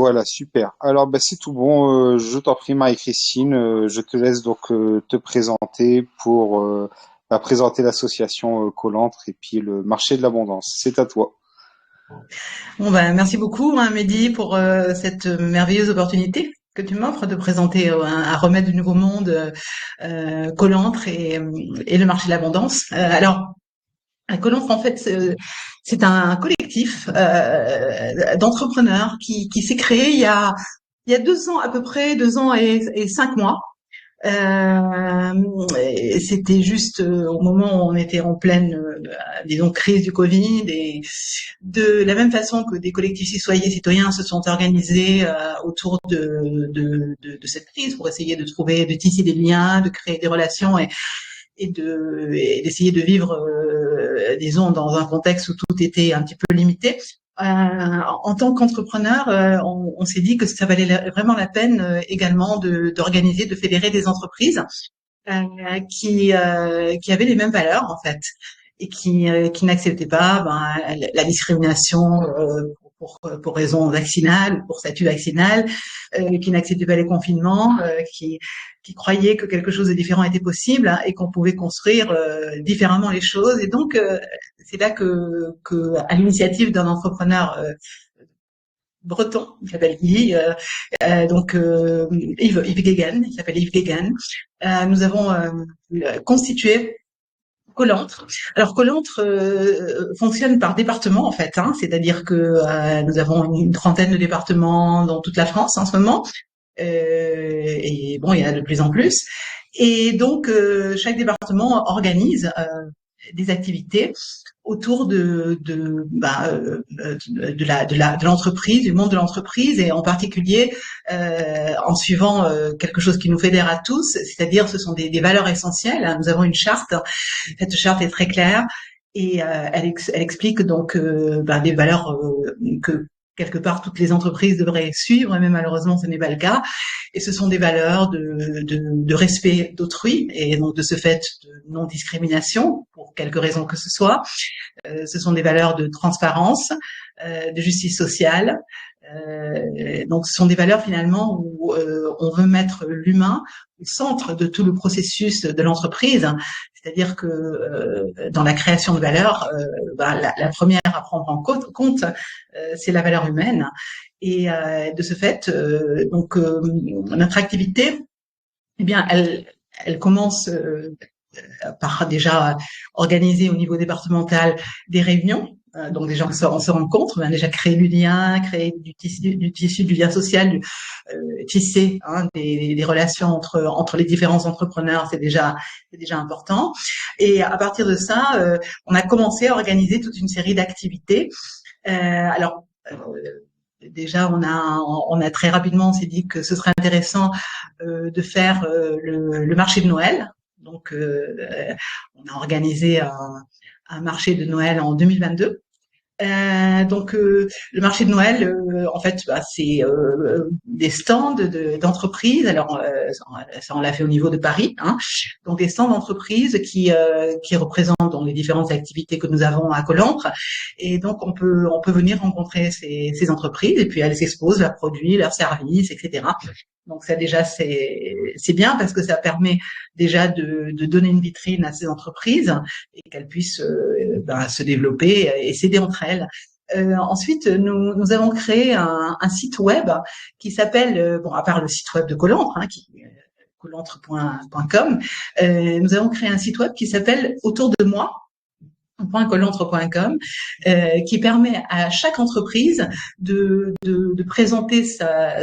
voilà, super. Alors, c'est tout bon. Je t'en prie, Marie-Christine. Je te laisse donc te présenter pour présenter l'association Colantre et puis le marché de l'abondance. C'est à toi. Bon ben merci beaucoup hein, Mehdi pour cette merveilleuse opportunité que tu m'offres de présenter un remède du nouveau monde, Colantre et le marché de l'abondance. Alors Colantre en fait c'est un collectif d'entrepreneurs qui s'est créé il y a 2 ans à peu près, 2 ans et 5 mois. Et c'était juste au moment où on était en pleine, disons, crise du Covid, et de la même façon que des collectifs citoyens se sont organisés autour de cette crise pour essayer de trouver, de tisser des liens, de créer des relations et d'essayer de vivre, disons, dans un contexte où tout était un petit peu limité. En tant qu'entrepreneur, on s'est dit que ça valait vraiment la peine également d'organiser, de fédérer des entreprises qui avaient les mêmes valeurs en fait et qui n'acceptaient pas la discrimination pour raison vaccinale, pour statut vaccinal, qui n'acceptaient pas les confinements, qui croyaient que quelque chose de différent était possible hein, et qu'on pouvait construire différemment les choses. Et donc c'est là que à l'initiative d'un entrepreneur breton, il s'appelle Guy, Yves Guéguen, il s'appelle Yves Guéguen. Nous avons constitué Colantre. Alors Colantre fonctionne par département en fait, hein, c'est-à-dire que nous avons une trentaine de départements dans toute la France en ce moment. Et bon, il y en a de plus en plus. Et donc chaque département organise des activités autour de l'entreprise, du monde de l'entreprise, et en particulier en suivant quelque chose qui nous fédère à tous, c'est-à-dire ce sont des valeurs essentielles. Nous avons une charte. Cette charte est très claire et elle explique donc des valeurs que quelque part toutes les entreprises devraient suivre, mais malheureusement ce n'est pas le cas. Et ce sont des valeurs de respect d'autrui et donc de ce fait de non-discrimination pour quelque raison que ce soit. Ce sont des valeurs de transparence, de justice sociale. Donc ce sont des valeurs finalement où on veut mettre l'humain au centre de tout le processus de l'entreprise. C'est-à-dire que dans la création de valeurs, la première à prendre en compte, c'est la valeur humaine. Et de ce fait, notre activité, eh bien, elle commence par déjà organiser au niveau départemental des réunions. Donc des gens on se rencontre, on a déjà créé du lien, créé du tissu du lien social, tisser hein, des relations entre les différents entrepreneurs, c'est déjà important. Et à partir de ça, on a commencé à organiser toute une série d'activités. Déjà, on a très rapidement, on s'est dit que ce serait intéressant de faire le marché de Noël. Donc, on a organisé un marché de Noël en 2022. Le marché de Noël, en fait, c'est des stands d'entreprises. Alors, ça, on l'a fait au niveau de Paris. Hein. Donc, des stands d'entreprises qui représentent donc, les différentes activités que nous avons à Colantre. Et donc, on peut venir rencontrer ces entreprises et puis elles exposent leurs produits, leurs services, etc. Donc ça déjà c'est bien parce que ça permet déjà de donner une vitrine à ces entreprises et qu'elles puissent se développer et s'aider entre elles. Ensuite, nous avons créé un site web qui s'appelle à part le site web de Colantre, hein, qui colantre.com, nous avons créé un site web qui s'appelle Autour de moi. .colantre.com qui permet à chaque entreprise de présenter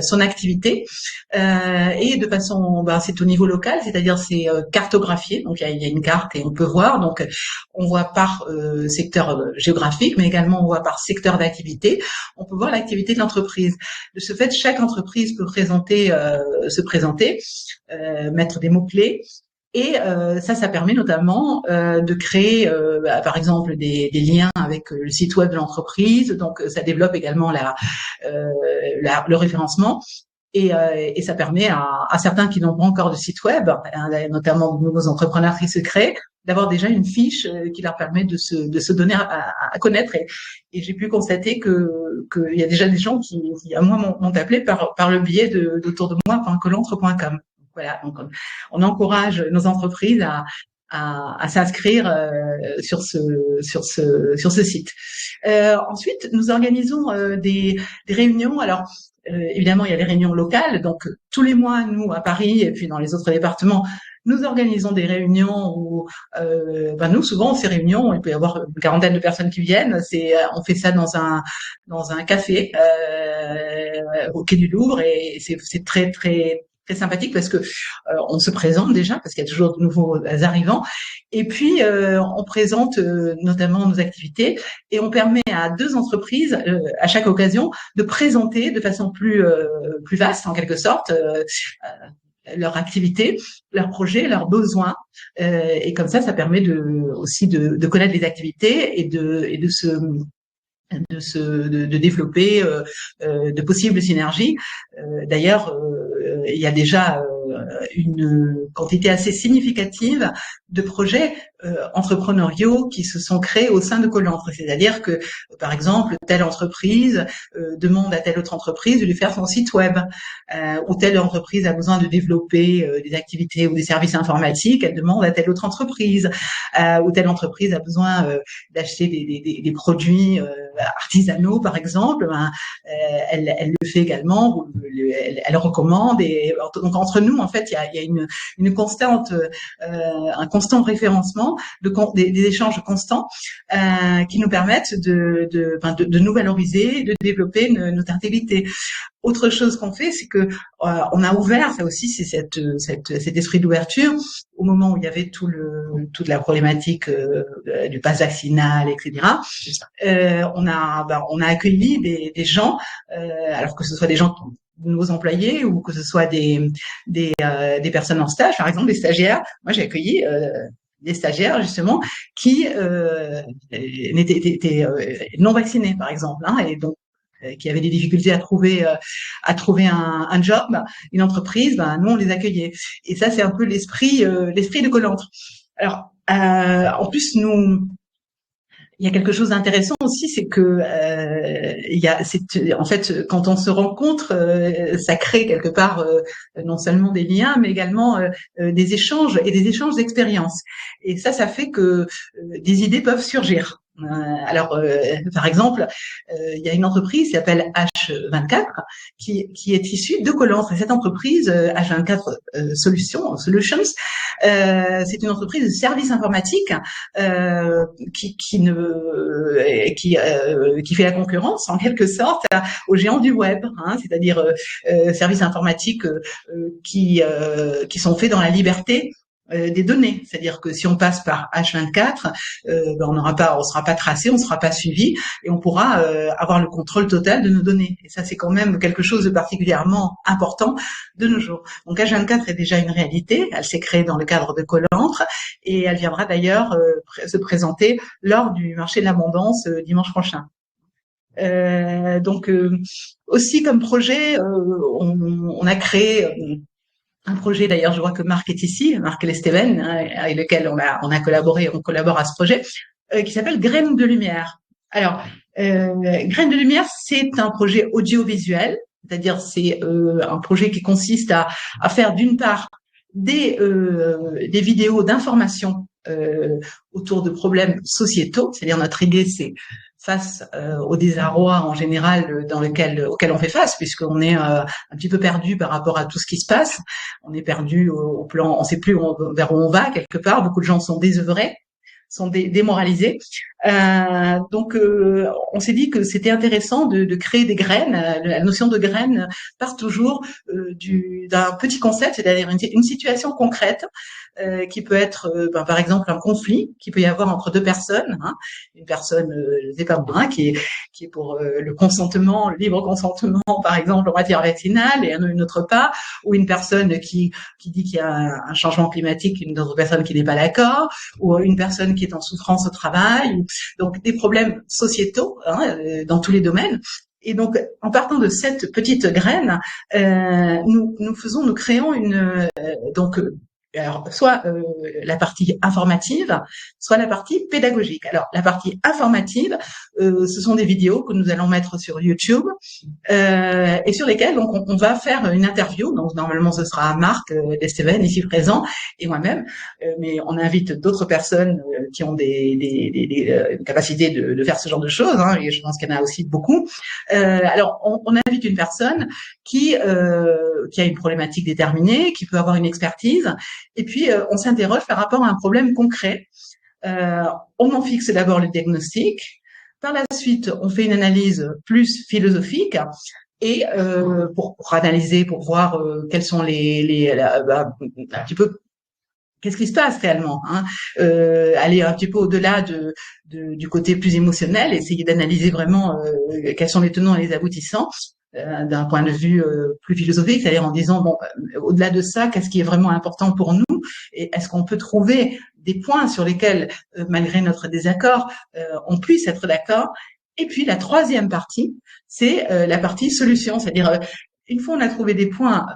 son activité et de façon c'est au niveau local, c'est-à-dire c'est cartographié, donc il y a une carte et on peut voir, donc on voit par secteur géographique mais également on voit par secteur d'activité, on peut voir l'activité de l'entreprise. De ce fait, chaque entreprise peut se présenter, mettre des mots-clés. Et ça permet notamment de créer, par exemple, des liens avec le site web de l'entreprise. Donc, ça développe également le référencement. Et ça permet à certains qui n'ont pas encore de site web, notamment de nouveaux entrepreneurs qui se créent, d'avoir déjà une fiche qui leur permet de se donner à connaître. Et j'ai pu constater qu'il y a déjà des gens qui à moi, m'ont appelé par le biais d'autour-de-moi.colantre.com. Voilà, donc on encourage nos entreprises à s'inscrire sur ce site. Ensuite, nous organisons des réunions. Alors, évidemment, il y a les réunions locales. Donc, tous les mois, nous, à Paris et puis dans les autres départements, nous organisons des réunions où, nous, souvent, ces réunions, il peut y avoir une quarantaine de personnes qui viennent. On fait ça dans un café au Quai du Louvre, et c'est très, très, très sympathique parce que on se présente déjà, parce qu'il y a toujours de nouveaux arrivants, et puis on présente notamment nos activités, et on permet à 2 entreprises à chaque occasion de présenter de façon plus vaste, en quelque sorte, leur activité, leurs projets, leurs besoins, et comme ça permet aussi de connaître les activités et de développer de possibles synergies. D'ailleurs, il y a déjà une quantité assez significative de projets entrepreneuriaux qui se sont créés au sein de Colantre. C'est-à-dire que, par exemple, telle entreprise demande à telle autre entreprise de lui faire son site web, ou telle entreprise a besoin de développer des activités ou des services informatiques, elle demande à telle autre entreprise, ou telle entreprise a besoin d'acheter des produits artisanaux, par exemple, elle le fait également, elle recommande, et donc entre nous, en fait, il y a une constante, un constant référencement, des échanges constants qui nous permettent de nous valoriser, de développer notre intégrité. Autre chose qu'on fait, c'est que on a ouvert, ça aussi, c'est cet esprit d'ouverture au moment où il y avait toute la problématique du pass vaccinal, etc. On a accueilli des gens, alors que ce soit des gens, de nos employés, ou que ce soit des personnes en stage, par exemple des stagiaires. Moi, j'ai accueilli des stagiaires justement qui étaient non vaccinés, par exemple, et donc qui avaient des difficultés à trouver un job, une entreprise, nous on les accueillait. Et ça, c'est un peu l'esprit de Colantre. Alors, en plus, il y a quelque chose d'intéressant aussi, c'est que en fait, quand on se rencontre, ça crée quelque part non seulement des liens, mais également des échanges d'expériences. Et ça fait que des idées peuvent surgir. Alors, par exemple, il y a une entreprise qui s'appelle H24 qui est issue de Colantre. Et cette entreprise, H24 Solutions, c'est une entreprise de services informatiques qui fait la concurrence en quelque sorte aux géants du web, c'est-à-dire services informatiques qui sont faits dans la liberté des données, c'est-à-dire que si on passe par H24, on sera pas tracé, on sera pas suivi, et on pourra avoir le contrôle total de nos données. Et ça, c'est quand même quelque chose de particulièrement important de nos jours. Donc H24 est déjà une réalité, elle s'est créée dans le cadre de Colantre, et elle viendra d'ailleurs se présenter lors du marché de l'abondance dimanche prochain. Donc aussi comme projet, on a créé un projet, d'ailleurs, je vois que Marc est ici, Marc Lesteven, avec lequel on a collaboré, on collabore à ce projet, qui s'appelle Graines de Lumière. Alors, Graines de Lumière, c'est un projet audiovisuel, c'est-à-dire c'est un projet qui consiste à faire d'une part des vidéos d'information autour de problèmes sociétaux, c'est-à-dire notre idée, c'est face au désarroi en général auquel on fait face, puisqu'on est un petit peu perdu par rapport à tout ce qui se passe. On est perdu au plan, on sait plus vers où on va quelque part. Beaucoup de gens sont désœuvrés, sont démoralisés. Donc, on s'est dit que c'était intéressant de créer des graines. La notion de graines part toujours d'un petit concept, c'est-à-dire une situation concrète qui peut être, par exemple, un conflit qui peut y avoir entre 2 personnes. Une personne, je sais pas moi, qui est pour le consentement, le libre consentement, par exemple, en matière vaccinale, et une autre pas, ou une personne qui dit qu'il y a un changement climatique, une autre personne qui n'est pas d'accord, ou une personne qui est en souffrance au travail. Donc des problèmes sociétaux dans tous les domaines. Et donc, en partant de cette petite graine, nous créons donc alors soit la partie informative, soit la partie pédagogique. Alors, la partie informative, ce sont des vidéos que nous allons mettre sur YouTube et sur lesquelles donc on va faire une interview. Donc, normalement, ce sera Marc Desteven ici présent et moi-même, mais on invite d'autres personnes qui ont des capacités de faire ce genre de choses. Hein, et je pense qu'il y en a aussi beaucoup. Alors, on invite une personne qui a une problématique déterminée, qui peut avoir une expertise, et puis on s'interroge par rapport à un problème concret. On en fixe d'abord le diagnostic. Par la suite, on fait une analyse plus philosophique et pour analyser, pour voir quels sont un petit peu qu'est-ce qui se passe réellement, hein, aller un petit peu au-delà du côté plus émotionnel, essayer d'analyser vraiment quels sont les tenants et les aboutissants d'un point de vue plus philosophique, c'est-à-dire en disant bon, au-delà de ça, qu'est-ce qui est vraiment important pour nous et est-ce qu'on peut trouver des points sur lesquels, malgré notre désaccord, on puisse être d'accord. Et puis la troisième partie, c'est la partie solution, c'est-à-dire une fois on a trouvé des points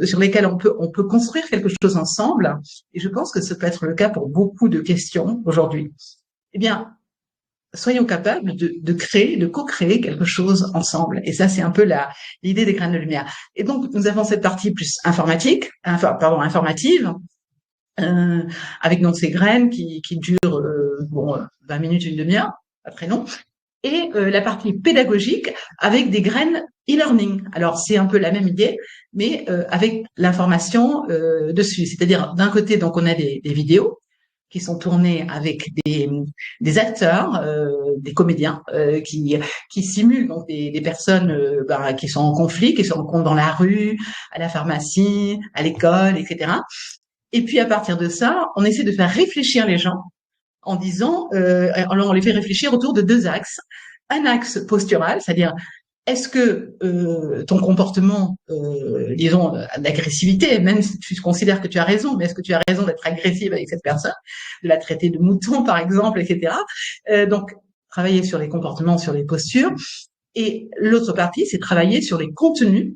sur lesquels on peut construire quelque chose ensemble, et je pense que ça peut être le cas pour beaucoup de questions aujourd'hui, eh bien, soyons capables de créer, de co-créer quelque chose ensemble. Et ça, c'est un peu l'idée des graines de lumière. Et donc, nous avons cette partie plus informative, avec donc ces graines qui durent 20 minutes, une demi-heure, pas très long, et la partie pédagogique avec des graines e-learning. Alors c'est un peu la même idée, mais avec l'information dessus. C'est-à-dire d'un côté, donc on a des vidéos qui sont tournées avec des acteurs, des comédiens qui simulent donc des personnes qui sont en conflit, qui se rencontrent dans la rue, à la pharmacie, à l'école, etc. Et puis à partir de ça, on essaie de faire réfléchir les gens en disant, alors on les fait réfléchir autour de deux axes. Un axe postural, c'est-à-dire est-ce que ton comportement, disons, d'agressivité, même si tu considères que tu as raison, mais est-ce que tu as raison d'être agressive avec cette personne, de la traiter de mouton par exemple, etc. Donc travailler sur les comportements, sur les postures. Et l'autre partie, c'est travailler sur les contenus.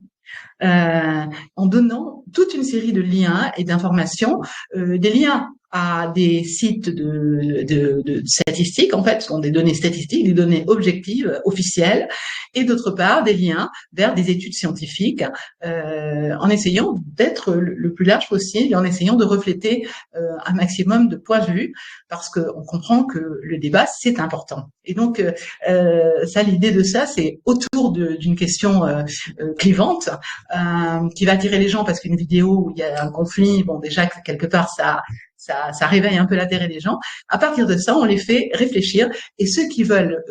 En donnant toute une série de liens et d'informations, des liens à des sites de statistiques, en fait, ce sont des données statistiques, des données objectives, officielles, et d'autre part, des liens vers des études scientifiques, en essayant d'être le plus large possible et en essayant de refléter un maximum de points de vue, parce qu'on comprend que le débat, c'est important. Et donc, ça, l'idée de ça, c'est autour d'une question clivante, qui va attirer les gens, parce qu'une vidéo où il y a un conflit, bon, déjà, quelque part, ça réveille un peu l'intérêt des gens. À partir de ça, on les fait réfléchir, et ceux qui veulent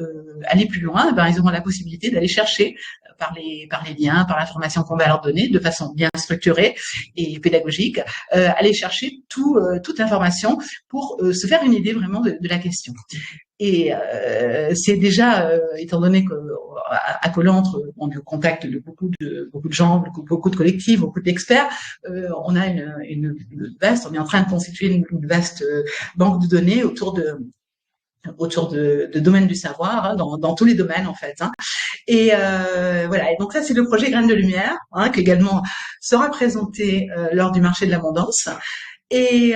aller plus loin, ben, ils auront la possibilité d'aller chercher par les liens, par l'information qu'on va leur donner, de façon bien structurée et pédagogique, aller chercher toute information pour se faire une idée vraiment de la question. Et c'est déjà, étant donné qu'à Colantre, on est au contact de beaucoup de gens, beaucoup de collectifs, beaucoup d'experts, on a on est en train de constituer une vaste banque de données autour de domaines du savoir, hein, dans tous les domaines en fait. Hein. Et voilà. Et donc ça, c'est le projet Graines de Lumière, hein, qui également sera présenté lors du marché de l'abondance. Et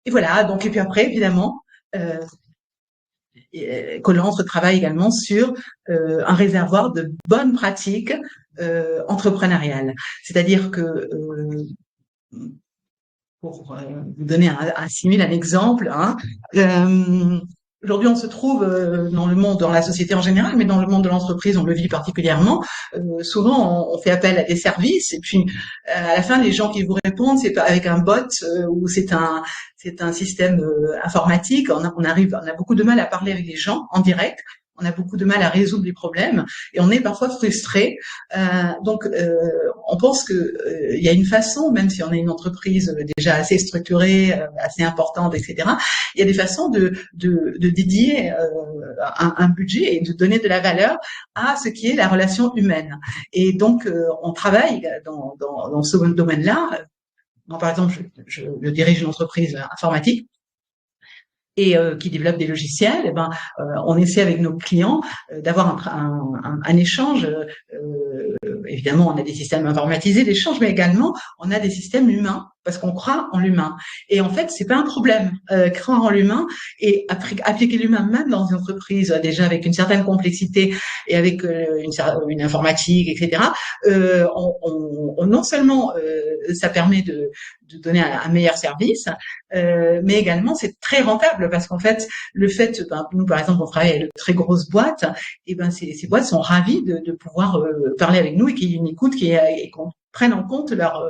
voilà. Donc et puis après, évidemment. Colantre travaille également sur un réservoir de bonnes pratiques entrepreneuriales. C'est-à-dire que, pour vous donner un simile, un exemple, hein, aujourd'hui, on se trouve dans le monde, dans la société en général, mais dans le monde de l'entreprise, on le vit particulièrement. Souvent, on fait appel à des services, et puis à la fin, les gens qui vous répondent, c'est avec un bot ou c'est un système informatique. On a beaucoup de mal à parler avec les gens en direct. On a beaucoup de mal à résoudre les problèmes et on est parfois frustré. Donc, on pense que il y a une façon, même si on est une entreprise déjà assez structurée, assez importante, etc. Il y a des façons de dédier un budget et de donner de la valeur à ce qui est la relation humaine. Et donc, on travaille dans ce domaine-là. Moi, par exemple, je dirige une entreprise informatique. et qui développent des logiciels, eh ben, on essaie avec nos clients d'avoir un échange. Évidemment, on a des systèmes informatisés d'échange, mais également on a des systèmes humains parce qu'on croit en l'humain. Et en fait, c'est pas un problème. Croire en l'humain et appliquer l'humain même dans une entreprise déjà avec une certaine complexité et avec une informatique, etc. Non seulement ça permet de donner un meilleur service, mais également c'est très rentable parce qu'en fait le fait, nous par exemple on travaille avec de très grosses boîtes, et ben ces boîtes sont ravies de pouvoir parler avec nous et qu'il y ait une écoute et qu'on prenne en compte leurs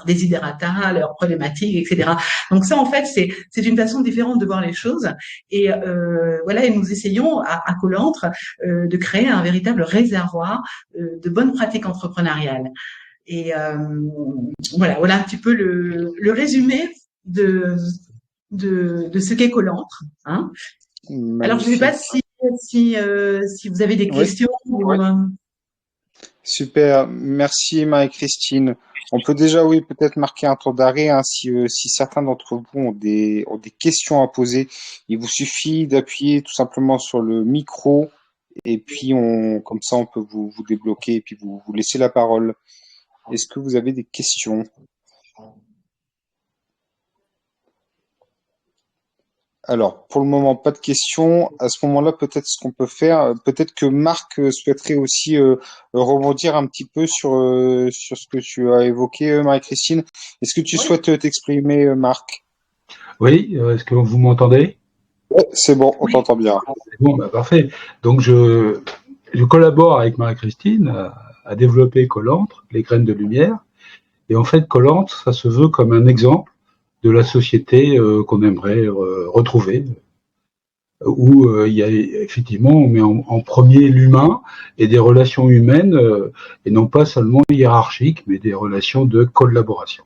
desiderata, leurs problématiques, etc. Donc ça en fait c'est une façon différente de voir les choses et voilà, et nous essayons à Colantre de créer un véritable réservoir de bonnes pratiques entrepreneuriales. Et voilà un petit peu le résumé de ce qu'est Colantre. Hein. Alors, je ne sais pas si vous avez des questions. Oui. Super, merci Marie-Christine. On peut déjà, oui, peut-être marquer un temps d'arrêt hein, si certains d'entre vous ont des questions à poser. Il vous suffit d'appuyer tout simplement sur le micro et puis comme ça, on peut vous débloquer et puis vous laisser la parole. Est-ce que vous avez des questions? Alors, pour le moment, pas de questions. À ce moment-là, peut-être ce qu'on peut faire, peut-être que Marc souhaiterait aussi rebondir un petit peu sur ce que tu as évoqué, Marie-Christine. Est-ce que tu souhaites t'exprimer, Marc? Oui, est-ce que vous m'entendez? Ouais, c'est bon, on t'entend bien. Bon, bah, parfait. Donc, je collabore avec Marie-Christine à développer Colantre, les graines de lumière. Et en fait, Colantre, ça se veut comme un exemple de la société qu'on aimerait retrouver, où il y a effectivement, on met en premier l'humain et des relations humaines, et non pas seulement hiérarchiques, mais des relations de collaboration.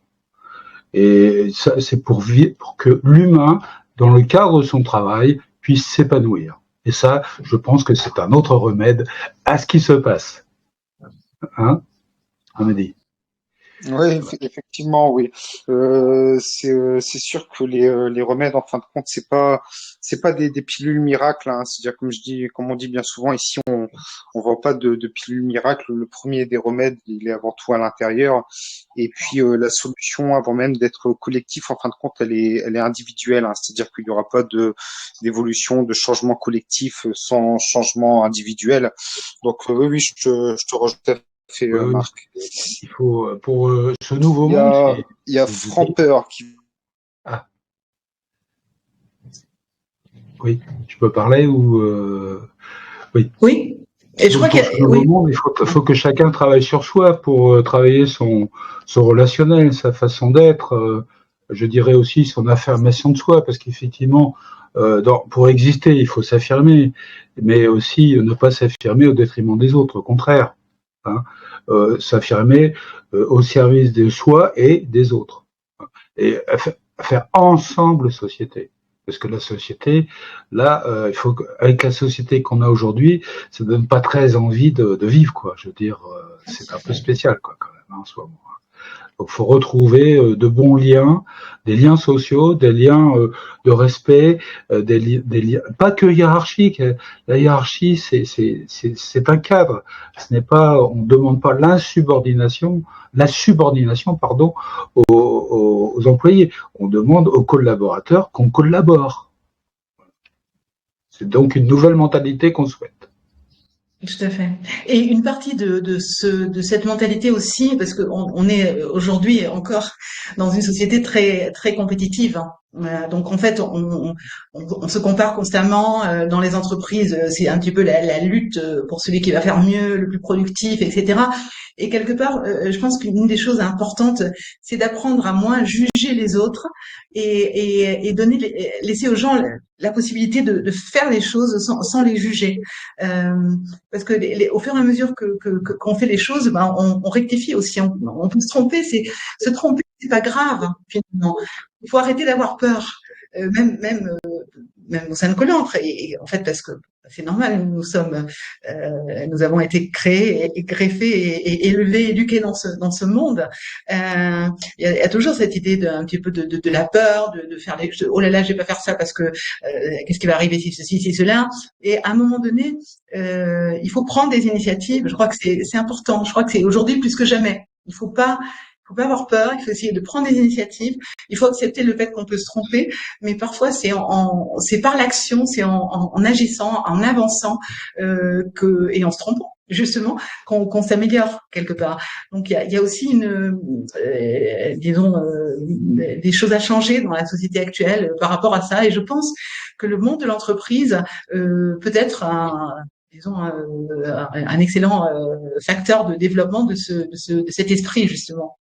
Et ça, c'est pour que l'humain, dans le cadre de son travail, puisse s'épanouir. Et ça, je pense que c'est un autre remède à ce qui se passe. Hein, Amélie? Oui, effectivement, oui. C'est sûr que les remèdes, en fin de compte, c'est pas des pilules miracles. Hein. C'est-à-dire, comme on dit bien souvent, ici, on vend pas de pilules miracles. Le premier des remèdes, il est avant tout à l'intérieur. Et puis la solution, avant même d'être collectif, en fin de compte, elle est individuelle. Hein. C'est-à-dire qu'il n'y aura pas d'évolution, de changement collectif sans changement individuel. Donc oui, je te rejoins tout à fait, Marc. Il faut pour ce nouveau monde. Il y a Frampeur qui. Ah. Oui, tu peux parler ou oui. Oui. Et je crois qu'il faut que chacun travaille sur soi pour travailler son relationnel, sa façon d'être. Je dirais aussi son affirmation de soi, parce qu'effectivement, pour exister, il faut s'affirmer, mais aussi ne pas s'affirmer au détriment des autres. Au contraire, hein, s'affirmer au service de soi et des autres, et faire ensemble société. Parce que la société, là, il faut avec la société qu'on a aujourd'hui, ça donne pas très envie de vivre, quoi. Je veux dire, c'est un peu spécial, quoi, quand même, hein, en ce moment. Donc, faut retrouver de bons liens, des liens sociaux, des liens de respect, des liens, pas que hiérarchiques. La hiérarchie, c'est un cadre. Ce n'est pas, on ne demande pas la subordination, pardon, aux employés. On demande aux collaborateurs qu'on collabore. C'est donc une nouvelle mentalité qu'on souhaite. Tout à fait. Et une partie de cette mentalité aussi, parce qu'on est aujourd'hui encore dans une société très très compétitive. Donc en fait, on se compare constamment dans les entreprises. C'est un petit peu la lutte pour celui qui va faire mieux, le plus productif, etc. Et quelque part, je pense qu'une des choses importantes, c'est d'apprendre à moins juger les autres et laisser aux gens la possibilité de faire les choses sans les juger. Parce que au fur et à mesure qu'on fait les choses, ben on rectifie aussi. On peut se tromper, se tromper, c'est pas grave finalement. Il faut arrêter d'avoir peur, même au sein de Colantre. Et en fait, parce que c'est normal. Nous avons été créés, et greffés et élevés, éduqués dans ce monde. Il y a toujours cette idée un petit peu de la peur, de faire oh là là, je vais pas faire ça parce que qu'est-ce qui va arriver si ceci, si cela. Et à un moment donné, il faut prendre des initiatives. Je crois que c'est important. Je crois que c'est aujourd'hui plus que jamais. Il faut pas avoir peur. Il faut essayer de prendre des initiatives. Il faut accepter le fait qu'on peut se tromper, mais parfois c'est par l'action, c'est en agissant, en avançant et en se trompant justement qu'on s'améliore quelque part. Donc il y a aussi des choses à changer dans la société actuelle par rapport à ça. Et je pense que le monde de l'entreprise peut être un excellent facteur de développement de cet esprit justement.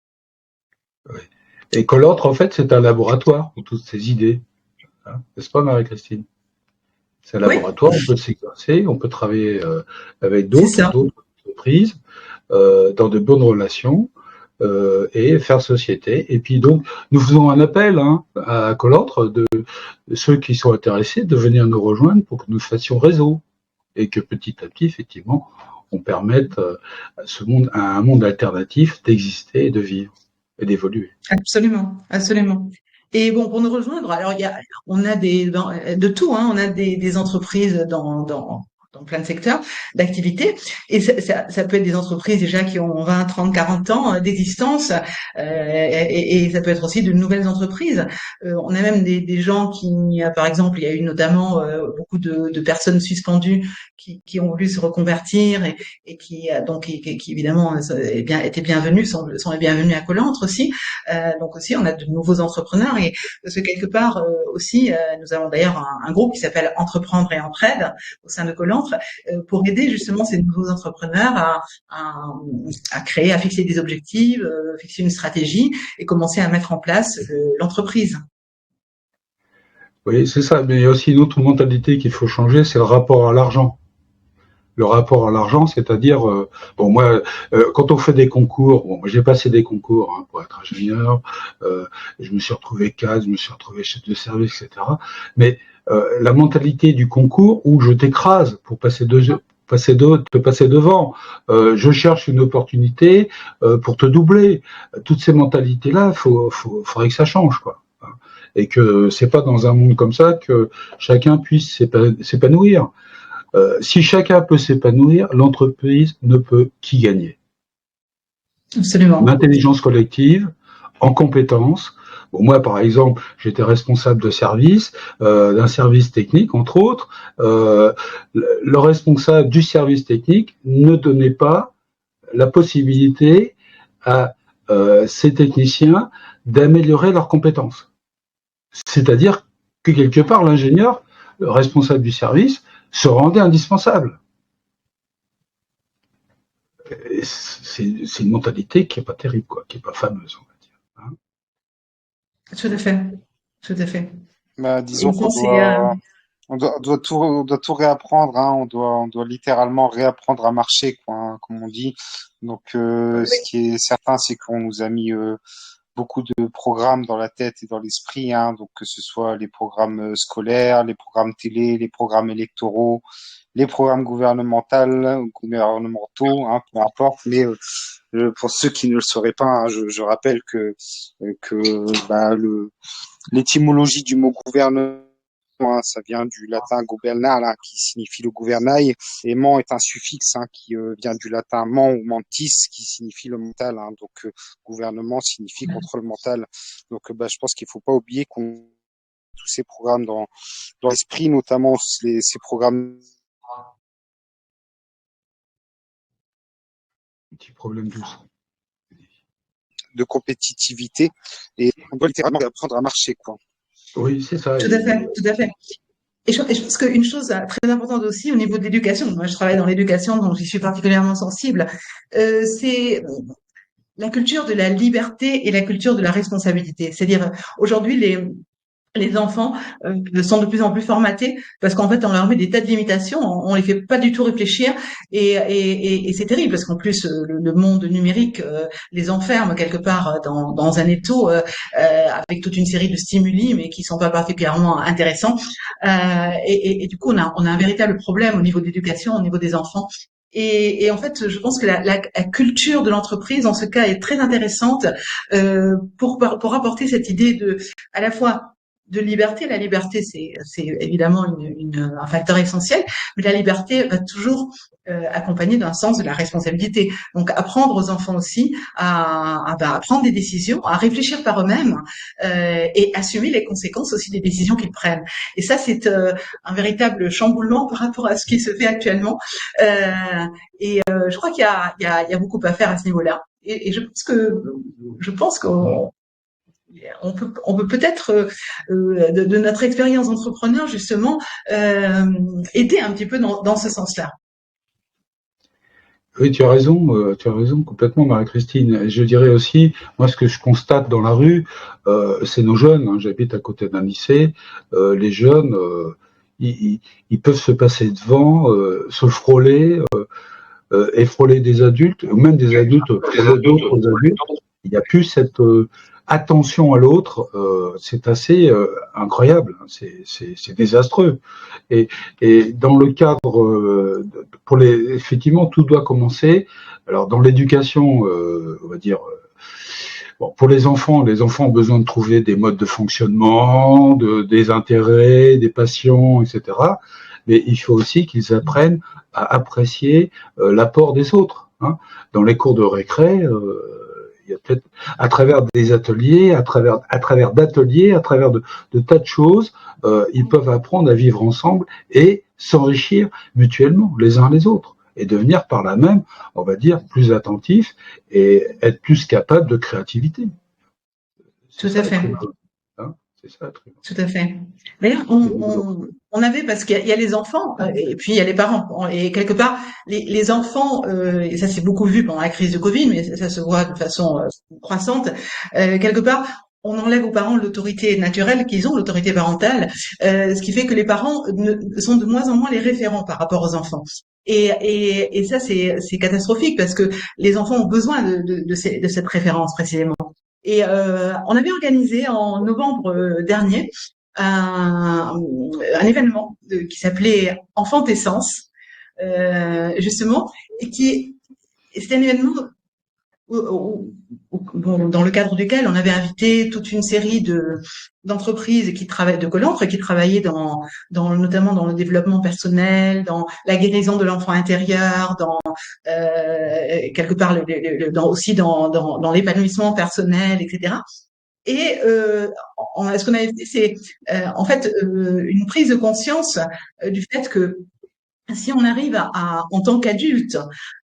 Oui. Et que l'autre, en fait, c'est un laboratoire pour toutes ces idées. Hein, n'est-ce pas, Marie-Christine? C'est un laboratoire, on peut s'exercer, on peut travailler avec d'autres entreprises, dans de bonnes relations, et faire société. Et puis donc, nous faisons un appel à Collantre de ceux qui sont intéressés de venir nous rejoindre pour que nous fassions réseau. Et que petit à petit, effectivement, on permette à un monde alternatif d'exister et de vivre et d'évoluer. Absolument, absolument. Et bon, pour nous rejoindre, alors on a de tout, on a des entreprises dans plein de secteurs d'activité, et ça peut être des entreprises déjà qui ont 20, 30, 40 ans d'existence, et ça peut être aussi de nouvelles entreprises. On a même des gens par exemple, il y a eu notamment beaucoup de personnes suspendues qui ont voulu se reconvertir et qui évidemment étaient bienvenus, sont les bienvenus à Collantre aussi. Donc aussi, on a de nouveaux entrepreneurs, et parce que quelque part aussi, nous avons d'ailleurs un groupe qui s'appelle Entreprendre et Entraide au sein de Collantre, pour aider justement ces nouveaux entrepreneurs à créer, à fixer des objectifs, fixer une stratégie et commencer à mettre en place l'entreprise. Oui, c'est ça. Mais il y a aussi une autre mentalité qu'il faut changer, c'est le rapport à l'argent. Le rapport à l'argent, c'est-à-dire, moi, quand on fait des concours, moi j'ai passé des concours pour être ingénieur, je me suis retrouvé cadre, je me suis retrouvé chef de service, etc. Mais la mentalité du concours où je t'écrase pour te passer devant, je cherche une opportunité pour te doubler. Toutes ces mentalités-là, faudrait que ça change, quoi. Et que c'est pas dans un monde comme ça que chacun puisse s'épanouir. Si chacun peut s'épanouir, l'entreprise ne peut qu'y gagner. Absolument. En intelligence collective, en compétences. Bon, moi, par exemple, j'étais responsable de service, d'un service technique, entre autres. Le responsable du service technique ne donnait pas la possibilité à ces techniciens d'améliorer leurs compétences. C'est-à-dire que quelque part, l'ingénieur, le responsable du service, se rendait indispensable. C'est une mentalité qui n'est pas terrible, quoi, qui n'est pas fameuse, on va dire. Tout à fait, tout à fait. Disons qu'on doit tout réapprendre, on doit littéralement réapprendre à marcher, quoi, comme on dit. Donc, ce qui est certain, c'est qu'on nous a mis beaucoup de programmes dans la tête et dans l'esprit, donc que ce soit les programmes scolaires, les programmes télé, les programmes électoraux, les programmes gouvernementaux, peu importe. Mais pour ceux qui ne le sauraient pas, je rappelle que l'étymologie du mot gouvernement, ça vient du latin gubernare, qui signifie le gouvernail, et ment est un suffixe qui vient du latin ment ou mentis, qui signifie le mental. Donc gouvernement signifie contrôle mental. Donc je pense qu'il faut pas oublier qu'on tous ces programmes dans l'esprit, notamment ces programmes. Petit problème de compétitivité, et on doit littéralement apprendre à marcher, quoi. Oui, c'est ça. Tout à fait, tout à fait. Et je pense qu'une chose très importante aussi au niveau de l'éducation, moi je travaille dans l'éducation, donc j'y suis particulièrement sensible, c'est la culture de la liberté et la culture de la responsabilité. C'est-à-dire, aujourd'hui, les enfants sont de plus en plus formatés parce qu'en fait on leur met des tas de limitations, on les fait pas du tout réfléchir et c'est terrible parce qu'en plus le monde numérique les enferme quelque part dans un étau avec toute une série de stimuli mais qui sont pas particulièrement intéressants et du coup on a un véritable problème au niveau de l'éducation, au niveau des enfants. Et en fait, je pense que la culture de l'entreprise, en ce cas, est très intéressante pour apporter cette idée de, à la fois de liberté. La liberté, c'est évidemment un facteur essentiel, mais la liberté va toujours accompagner d'un sens de la responsabilité. Donc, apprendre aux enfants aussi à prendre des décisions, à réfléchir par eux-mêmes et assumer les conséquences aussi des décisions qu'ils prennent. Et ça, c'est un véritable chamboulement par rapport à ce qui se fait actuellement. Je crois qu'il y a beaucoup à faire à ce niveau-là. Et je pense qu'on on peut peut-être de notre expérience d'entrepreneur justement aider un petit peu dans ce sens-là. Oui, tu as raison complètement, Marie-Christine. Et je dirais aussi, moi, ce que je constate dans la rue, c'est nos jeunes. Hein, j'habite à côté d'un lycée. Les jeunes, ils peuvent se passer devant, se frôler, et frôler des adultes, ou même des adultes frôler d'autres adultes. Il n'y a plus cette attention à l'autre. C'est assez incroyable. C'est désastreux. Et dans le cadre, effectivement, tout doit commencer. Alors, dans l'éducation, on va dire, bon, pour les enfants ont besoin de trouver des modes de fonctionnement, des intérêts, des passions, etc. Mais il faut aussi qu'ils apprennent à apprécier l'apport des autres. Hein. Dans les cours de récré, il y a peut-être à travers des ateliers, à travers d'ateliers, à travers de tas de choses, ils peuvent apprendre à vivre ensemble et s'enrichir mutuellement les uns les autres et devenir par là même, on va dire, plus attentifs et être plus capables de créativité. Tout à fait. Hein, c'est ça, tout à fait. D'ailleurs, on avait, parce qu'il y a les enfants et puis il y a les parents. Et quelque part, les enfants, et ça s'est beaucoup vu pendant la crise de Covid, mais ça se voit de façon croissante, quelque part, on enlève aux parents l'autorité naturelle qu'ils ont, l'autorité parentale, ce qui fait que les parents sont de moins en moins les référents par rapport aux enfants. Et ça, c'est catastrophique parce que les enfants ont besoin de cette référence précisément. Et on avait organisé en novembre dernier un événement qui s'appelait Enfantessence, justement, et c'était un événement dans le cadre duquel on avait invité toute une série d'entreprises qui travaillent, de Colantre, qui travaillaient notamment dans le développement personnel, dans la guérison de l'enfant intérieur, dans quelque part aussi dans l'épanouissement personnel, etc. Et ce qu'on avait fait, c'est en fait une prise de conscience du fait que si on arrive en tant qu'adulte,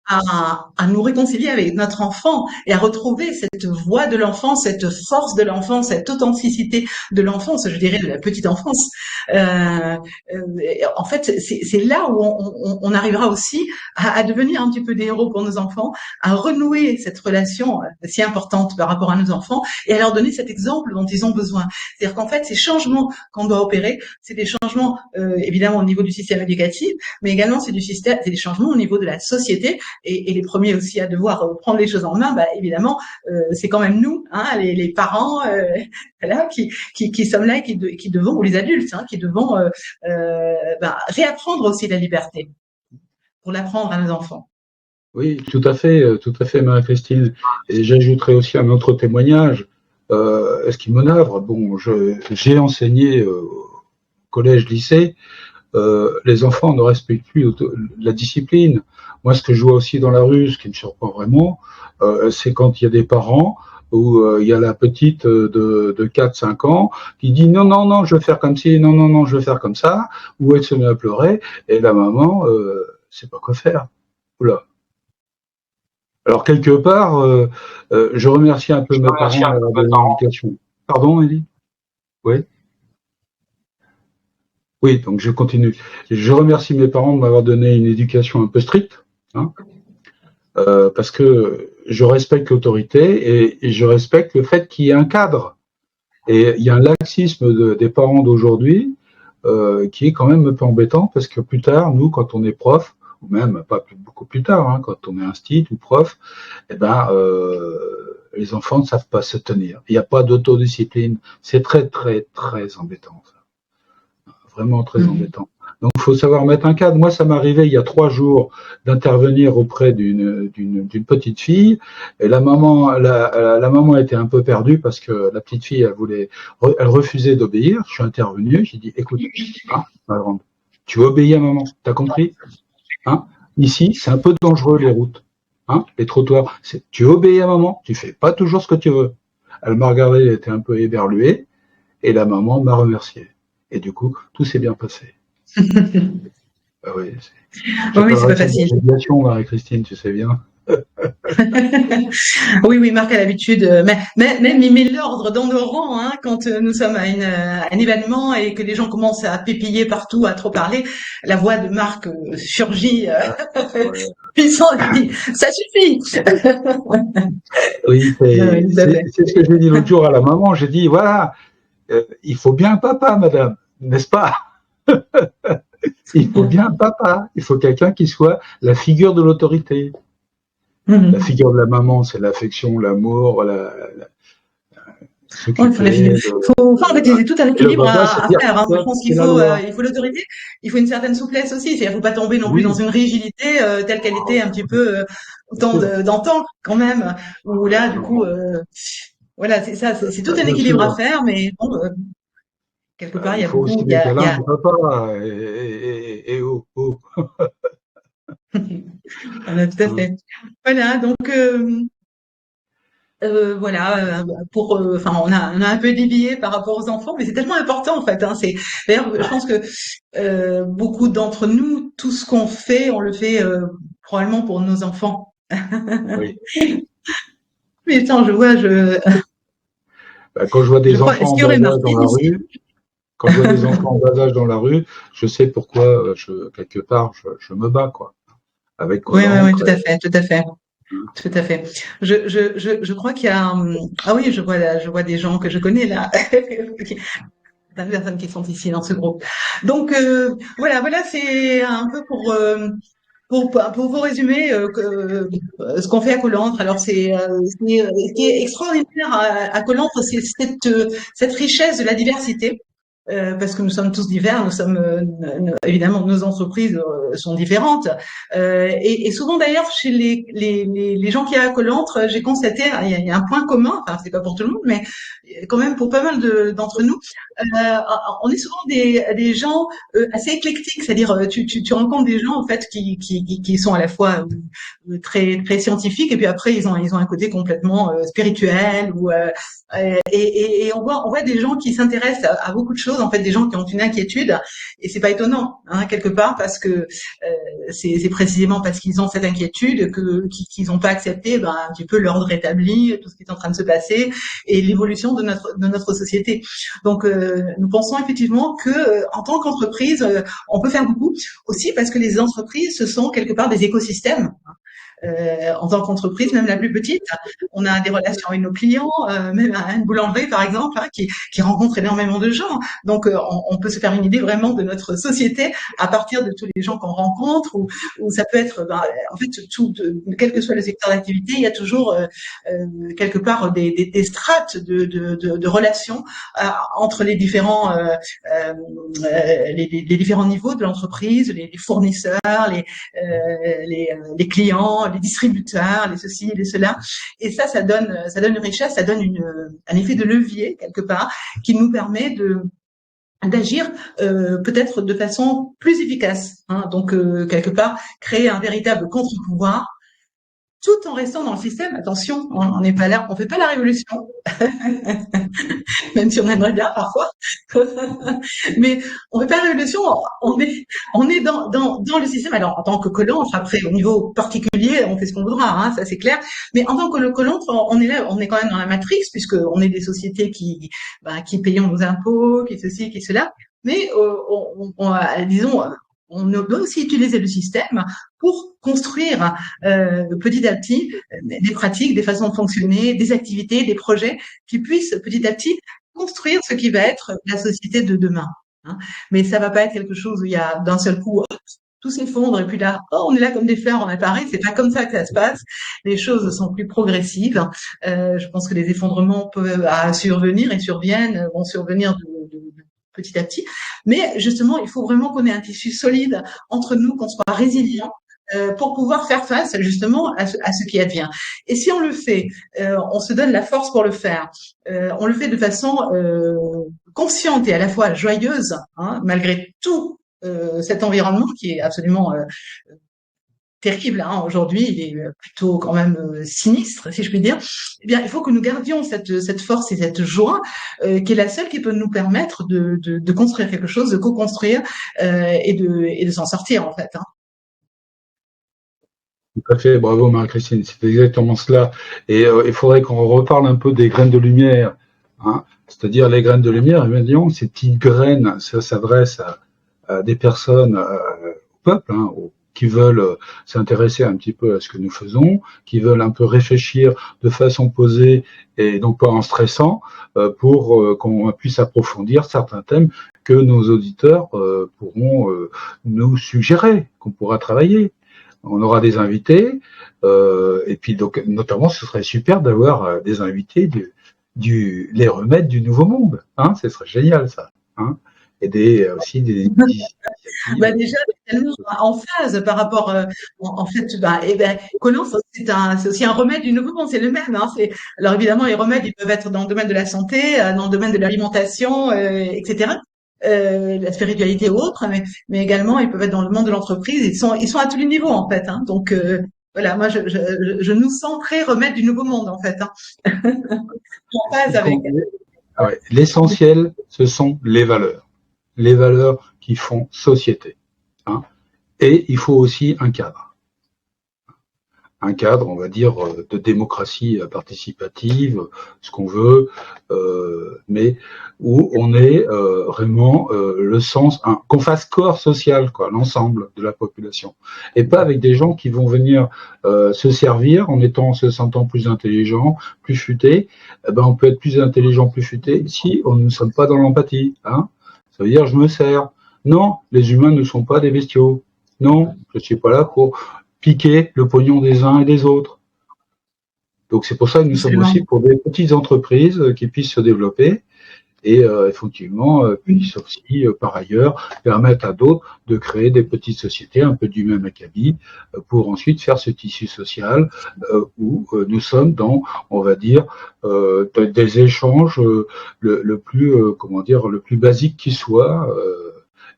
à nous réconcilier avec notre enfant et à retrouver cette voix de l'enfant, cette force de l'enfant, cette authenticité de l'enfance, je dirais de la petite enfance. En fait, c'est là où on arrivera aussi à devenir un petit peu des héros pour nos enfants, à renouer cette relation si importante par rapport à nos enfants et à leur donner cet exemple dont ils ont besoin. C'est-à-dire qu'en fait, ces changements qu'on doit opérer, c'est des changements évidemment au niveau du système éducatif, mais également c'est des changements au niveau de la société. Et les premiers aussi à devoir prendre les choses en main, bah, évidemment, c'est quand même nous, hein, les parents, là, qui sommes là et qui devons, ou les adultes, hein, qui devons réapprendre aussi la liberté pour l'apprendre à nos enfants. Oui, tout à fait, Marie-Christine. Et j'ajouterais aussi un autre témoignage. Ce qui me navre, bon, j'ai enseigné au collège, lycée. Les enfants ne respectent plus la discipline. Moi, ce que je vois aussi dans la rue, ce qui me surprend vraiment, c'est quand il y a des parents où il y a la petite de 4-5 ans qui dit non, je veux faire comme ci, non, je veux faire comme ça, ou elle se met à pleurer, et la maman sait pas quoi faire. Oula. Alors, quelque part, je remercie un peu mes parents d'avoir donné l'éducation. Pardon, Elie ? Oui. Oui, donc je continue. Je remercie mes parents de m'avoir donné une éducation un peu stricte, hein, parce que je respecte l'autorité et je respecte le fait qu'il y ait un cadre. Et il y a un laxisme des parents d'aujourd'hui qui est quand même un peu embêtant parce que plus tard, nous, quand on est prof, ou même beaucoup plus tard, hein, quand on est instit ou prof, eh ben, les enfants ne savent pas se tenir. Il n'y a pas d'autodiscipline. C'est très, très, très embêtant, ça. Vraiment très embêtant. Donc, il faut savoir mettre un cadre. Moi, ça m'est arrivé il y a 3 jours d'intervenir auprès d'une petite fille. Et la maman était un peu perdue parce que la petite fille, elle refusait d'obéir. Je suis intervenu. J'ai dit, écoute, hein, ma grande, tu obéis à maman. T'as compris? Hein? Ici, c'est un peu dangereux les routes, hein, les trottoirs. Tu obéis à maman. Tu fais pas toujours ce que tu veux. Elle m'a regardé, elle était un peu éberluée. Et la maman m'a remercié. Et du coup, tout s'est bien passé. Ah oui, c'est pas facile. Marie-Christine, tu sais bien. Oui, Marc a l'habitude, mais il met l'ordre dans nos rangs, hein, quand nous sommes à un événement et que les gens commencent à pépiller partout, à trop parler. La voix de Marc surgit puissant et dit ça suffit. Oui, c'est ce que j'ai dit l'autre jour à la maman. J'ai dit voilà, il faut bien un papa, madame, n'est-ce pas? Il faut bien un papa. Il faut quelqu'un qui soit la figure de l'autorité. La figure de la maman, c'est l'affection, l'amour, en fait, c'est tout un équilibre à faire. Hein. Je pense qu'il faut l'autorité, il faut une certaine souplesse aussi. Il ne faut pas tomber non plus dans une rigidité telle qu'elle était un petit peu au temps d'antan quand même. Où là, du coup, voilà, c'est ça, c'est tout un équilibre à faire, mais bon, quelque part, il y a beaucoup. Il faut aussi des papa et Voilà, tout à fait. Voilà, donc. Voilà, on a un peu dévié par rapport aux enfants, mais c'est tellement important en fait. Hein, d'ailleurs, je pense que beaucoup d'entre nous, tout ce qu'on fait, on le fait probablement pour nos enfants. Oui. Mais attends, quand je vois des enfants en bas âge dans la rue, quand je vois des enfants en bas âge dans la rue, je sais pourquoi quelque part je me bats quoi. Avec oui, tout à fait, tout à fait. Tout à fait. Je crois qu'il y a ah oui, je vois des gens que je connais là. Des personnes qui sont ici dans ce groupe. Donc voilà, c'est un peu pour vous résumer ce qu'on fait à Colantre. Alors ce qui est extraordinaire à Colantre, c'est cette richesse de la diversité. Parce que nous sommes tous divers, nous sommes évidemment nos entreprises sont différentes et souvent d'ailleurs chez les gens qui y a à Colantre, j'ai constaté il y a un point commun, enfin c'est pas pour tout le monde, mais quand même pour pas mal d'entre nous, on est souvent des gens assez éclectiques, c'est-à-dire tu rencontres des gens en fait qui sont à la fois très très scientifiques et puis après ils ont un côté complètement spirituel ou et on voit des gens qui s'intéressent à beaucoup de choses, en fait, des gens qui ont une inquiétude, et c'est pas étonnant, hein, quelque part, parce que c'est précisément parce qu'ils ont cette inquiétude qu'ils n'ont pas accepté un petit peu l'ordre établi, tout ce qui est en train de se passer, et l'évolution de notre société. Donc, nous pensons effectivement que en tant qu'entreprise, on peut faire beaucoup, aussi parce que les entreprises, ce sont quelque part des écosystèmes. En tant qu'entreprise, même la plus petite, on a des relations avec nos clients, même à une boulangerie par exemple, hein, qui rencontre énormément de gens. Donc on peut se faire une idée vraiment de notre société à partir de tous les gens qu'on rencontre, ou ça peut être, en fait, quel que soit le secteur d'activité, il y a toujours quelque part des strates de relations entre les différents les différents niveaux de l'entreprise, les fournisseurs, les clients, les distributeurs, les ceci, les cela, et ça donne une richesse, ça donne un effet de levier quelque part qui nous permet d'agir peut-être de façon plus efficace, hein, donc quelque part créer un véritable contre-pouvoir tout en restant dans le système. Attention, on n'est pas là, on fait pas la révolution, même si on aimerait bien parfois. Mais on fait pas la révolution, on est dans le système. Alors en tant que collant, après au niveau particulier, on fait ce qu'on voudra, hein, ça c'est clair. Mais en tant que collant, on est là, on est quand même dans la matrice, puisque on est des sociétés qui payons nos impôts, qui ceci, qui cela. Mais disons, on doit aussi utiliser le système pour construire petit à petit des pratiques, des façons de fonctionner, des activités, des projets qui puissent petit à petit construire ce qui va être la société de demain. Hein. Mais ça va pas être quelque chose où il y a d'un seul coup tout s'effondre et puis là, oh, on est là comme des fleurs en appareil. C'est pas comme ça que ça se passe. Les choses sont plus progressives. Je pense que les effondrements peuvent survenir et vont survenir de petit à petit. Mais justement, il faut vraiment qu'on ait un tissu solide entre nous, qu'on soit résilient pour pouvoir faire face justement à ce qui advient. Et si on le fait, on se donne la force pour le faire. On le fait de façon consciente et à la fois joyeuse, hein, malgré tout cet environnement qui est absolument terrible. Hein. Aujourd'hui, il est plutôt quand même sinistre, si je puis dire. Eh bien, il faut que nous gardions cette force et cette joie qui est la seule qui peut nous permettre de construire quelque chose, de co-construire et de s'en sortir en fait. Hein. Tout à fait, bravo Marie-Christine, c'est exactement cela. Et il faudrait qu'on reparle un peu des graines de lumière. Hein. C'est-à-dire les graines de lumière, disons, ces petites graines, ça s'adresse à des personnes, au peuple, hein, qui veulent s'intéresser un petit peu à ce que nous faisons, qui veulent un peu réfléchir de façon posée et donc pas en stressant, pour qu'on puisse approfondir certains thèmes que nos auditeurs pourront nous suggérer, qu'on pourra travailler. On aura des invités, et puis donc notamment ce serait super d'avoir des invités les remèdes du Nouveau Monde, hein, ce serait génial ça, hein, et aussi des bah déjà tellement en phase par rapport en fait Collant c'est aussi un remède du Nouveau Monde, c'est le même hein, alors évidemment les remèdes ils peuvent être dans le domaine de la santé, dans le domaine de l'alimentation, etc. La spiritualité ou autre, mais également ils peuvent être dans le monde de l'entreprise. Ils sont à tous les niveaux en fait. Hein. Donc voilà, moi je nous sens très remède du Nouveau Monde en fait. Hein. En phase avec. Ouais, l'essentiel, ce sont les valeurs qui font société. Hein. Et il faut aussi un cadre, on va dire, de démocratie participative, ce qu'on veut, mais où on est vraiment le sens, qu'on fasse corps social, quoi, l'ensemble de la population, et pas avec des gens qui vont venir se servir en se sentant plus intelligent, plus futé. Eh ben, on peut être plus intelligent, plus futé si on ne sommes pas dans l'empathie. Hein. Ça veut dire je me sers. Non, les humains ne sont pas des bestiaux. Non, je suis pas là pour piquer le pognon des uns et des autres. Donc c'est pour ça que nous sommes aussi pour des petites entreprises qui puissent se développer et effectivement puissent aussi par ailleurs permettre à d'autres de créer des petites sociétés un peu du même acabit pour ensuite faire ce tissu social où nous sommes dans, on va dire, des échanges le plus basique qui soit,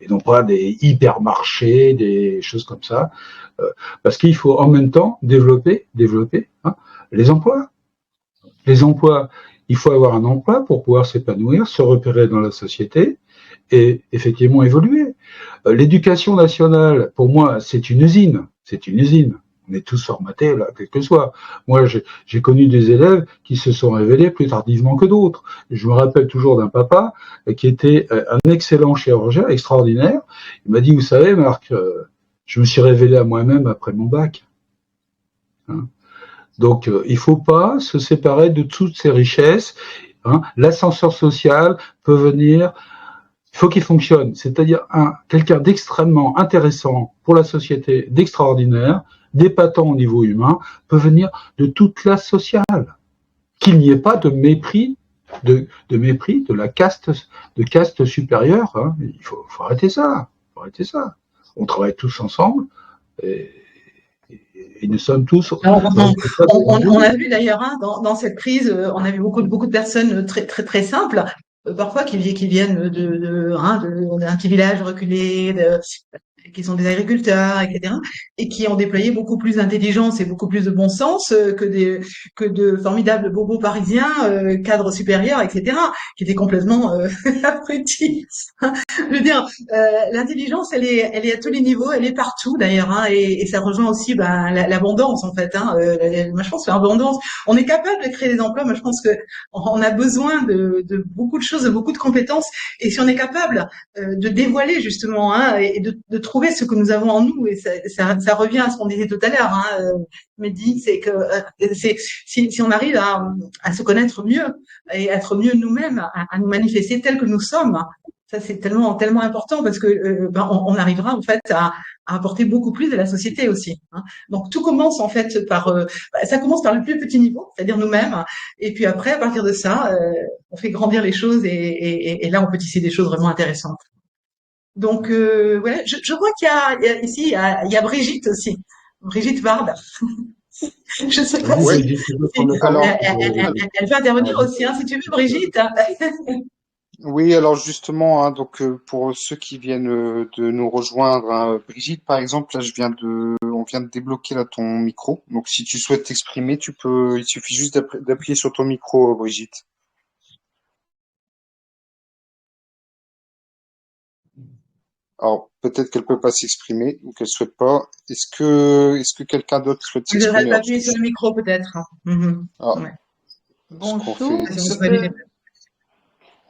et non pas des hypermarchés, des choses comme ça. Parce qu'il faut en même temps développer hein, les emplois. Les emplois, il faut avoir un emploi pour pouvoir s'épanouir, se repérer dans la société et effectivement évoluer. L'éducation nationale, pour moi, c'est une usine. On est tous formatés, là, quel que soit. Moi, j'ai connu des élèves qui se sont révélés plus tardivement que d'autres. Je me rappelle toujours d'un papa qui était un excellent chirurgien, extraordinaire. Il m'a dit, vous savez, Marc, je me suis révélé à moi-même après mon bac. Hein. Donc, il faut pas se séparer de toutes ces richesses. Hein. L'ascenseur social peut venir, il faut qu'il fonctionne. C'est-à-dire quelqu'un d'extrêmement intéressant pour la société, d'extraordinaire, d'épatant au niveau humain, peut venir de toute classe sociale. Qu'il n'y ait pas de mépris, de la caste supérieure. Hein. Il faut arrêter ça. On travaille tous ensemble et nous sommes tous. On a vu d'ailleurs hein, dans cette crise, on a vu beaucoup de personnes très très très simples, parfois qui viennent d'un petit village reculé, qui sont des agriculteurs, etc., et qui ont déployé beaucoup plus d'intelligence et beaucoup plus de bon sens que de formidables bobos parisiens, cadres supérieurs, etc., qui étaient complètement abrutis. Je veux dire, l'intelligence, elle est à tous les niveaux, elle est partout d'ailleurs, hein, et ça rejoint aussi l'abondance en fait. Hein, moi, je pense que l'abondance, on est capable de créer des emplois. Moi, je pense que on a besoin de beaucoup de choses, de beaucoup de compétences, et si on est capable de dévoiler justement hein, et de trouver retrouver ce que nous avons en nous, et ça revient à ce qu'on disait tout à l'heure, hein, Mehdi, c'est que si on arrive à se connaître mieux et être mieux nous-mêmes, à nous manifester tels que nous sommes, ça c'est tellement important, parce que on arrivera en fait à apporter beaucoup plus à la société aussi, hein. Donc tout commence en fait ça commence par le plus petit niveau, c'est-à-dire nous-mêmes, et puis après à partir de ça, on fait grandir les choses, et là on peut tisser des choses vraiment intéressantes. Donc voilà, je vois qu'il y a ici il y a Brigitte aussi, Brigitte Ward. Je sais pas Oui, si, Brigitte, tu veux si prendre la parole elle veut intervenir aussi, hein, si tu veux, Brigitte. Oui, alors justement, hein, donc pour ceux qui viennent de nous rejoindre, hein, Brigitte, par exemple, là, on vient de débloquer là ton micro. Donc, si tu souhaites t'exprimer, tu peux. Il suffit juste d'appuyer sur ton micro, Brigitte. Alors, peut-être qu'elle peut pas s'exprimer ou qu'elle souhaite pas. Est-ce que quelqu'un d'autre souhaite Elle devrait s'exprimer? pas appuyer sur le micro peut-être. Mhm. Ah, Ouais. ce qu'on Bonjour, fait.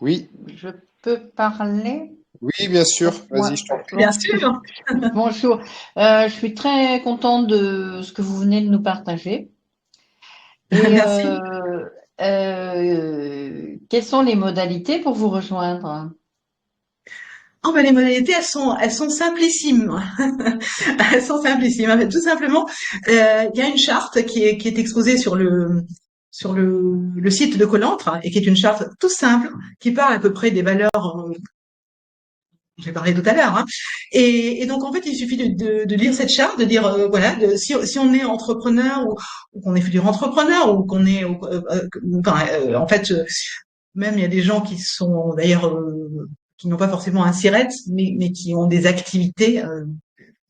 Oui, je peux parler? oui, bien sûr. Vas-y, je t'en prie. Bien sûr. Bonjour, je suis très contente de ce que vous venez de nous partager. Et Merci. quelles sont les modalités pour vous rejoindre? Oh, ben, les modalités, elles sont simplissimes. Elles sont simplissimes. En fait, tout simplement, il y a une charte qui est exposée sur le site de Colantre, et qui est une charte tout simple, qui parle à peu près des valeurs j'ai parlé tout à l'heure, hein. Et donc en fait, il suffit de lire cette charte, de dire voilà, si on est entrepreneur, ou qu'on est futur entrepreneur, ou qu'on est en fait, même il y a des gens qui sont d'ailleurs qui n'ont pas forcément un SIRET, mais qui ont des activités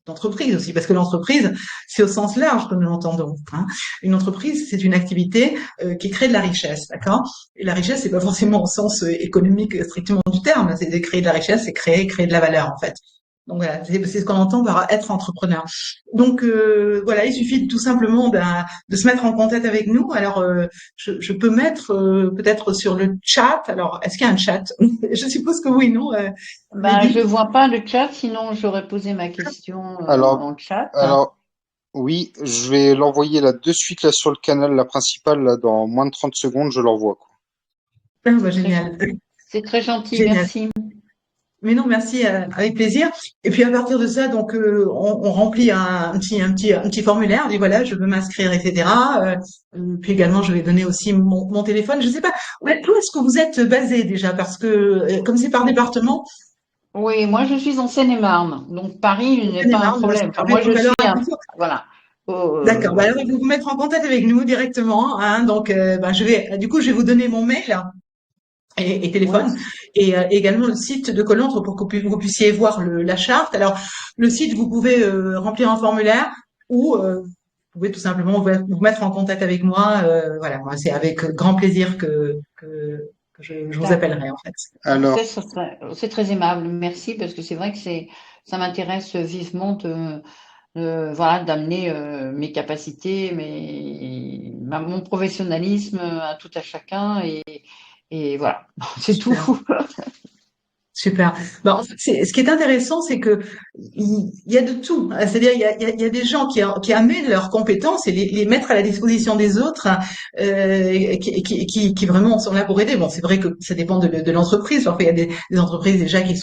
d'entreprise aussi, parce que l'entreprise, c'est au sens large que nous l'entendons, hein. Une entreprise, c'est une activité qui crée de la richesse, d'accord? Et la richesse, c'est pas forcément au sens économique strictement du terme, c'est de créer de la richesse, c'est créer de la valeur en fait. Donc voilà, c'est ce qu'on entend par être entrepreneur. Donc voilà, il suffit tout simplement de se mettre en contact avec nous. Alors je peux mettre peut-être sur le chat. Alors est-ce qu'il y a un chat? Je suppose que oui, non? Ben, je vois pas le chat, sinon j'aurais posé ma question dans le chat. Alors, oui, je vais l'envoyer là de suite là sur le canal, la principale, là, dans moins de 30 secondes, je l'envoie, quoi. Ah, bah, génial. C'est très gentil, Génial. merci. Mais non, merci, avec plaisir. Et puis à partir de ça, donc on remplit un petit formulaire, on dit voilà, je veux m'inscrire, etc. Puis également, je vais donner aussi mon téléphone. Je sais pas, où est-ce que vous êtes basé déjà, parce que comme c'est par département. Oui, moi je suis en Seine-et-Marne, donc Paris n'est pas un problème. Enfin, moi je suis voilà. D'accord. Bah, alors, je vais vous mettre en contact avec nous directement, hein. Donc, je vais vous donner mon mail et téléphone, ouais. Et également le site de Colantre pour que vous puissiez voir la charte. Alors, le site, vous pouvez remplir un formulaire, ou vous pouvez tout simplement vous mettre en contact avec moi. Voilà, moi, c'est avec grand plaisir que je vous appellerai en fait. Alors, c'est très aimable, merci, parce que c'est vrai que ça m'intéresse vivement voilà, d'amener mes capacités, mon professionnalisme à tout à chacun, et voilà, c'est tout. Super. Bon, ce qui est intéressant, c'est que il y a de tout. C'est-à-dire, il y a des gens qui amènent leurs compétences et les mettre à la disposition des autres, qui vraiment sont là pour aider. Bon, c'est vrai que ça dépend de l'entreprise. Parfois, il y a des entreprises déjà qui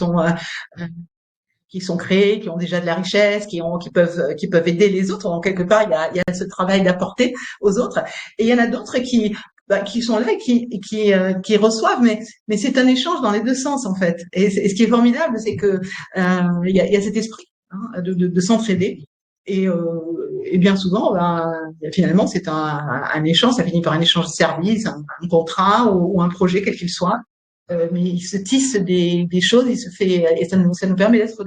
sont créées, qui ont déjà de la richesse, qui peuvent aider les autres. Donc, quelque part, il y a ce travail d'apporter aux autres. Et il y en a d'autres qui sont là, qui reçoivent, mais c'est un échange dans les deux sens en fait. Et ce qui est formidable, c'est que il y a cet esprit, hein, de s'entraider. Et bien souvent, finalement, c'est un échange. Ça finit par un échange de services, un contrat ou un projet quel qu'il soit. Mais il se tisse des choses, et ça nous permet d'être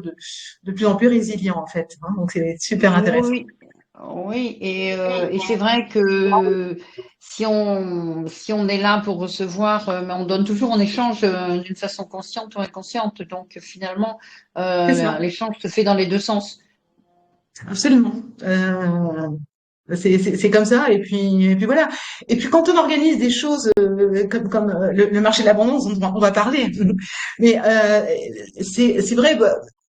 de plus en plus résilients en fait, hein. Donc c'est super intéressant. Oui, et c'est vrai que si on est là pour recevoir, mais on donne toujours en échange d'une façon consciente ou inconsciente. Donc finalement, l'échange se fait dans les deux sens. Absolument. C'est comme ça, et puis voilà. Et puis quand on organise des choses comme le marché de l'abondance dont on va parler, mais c'est vrai,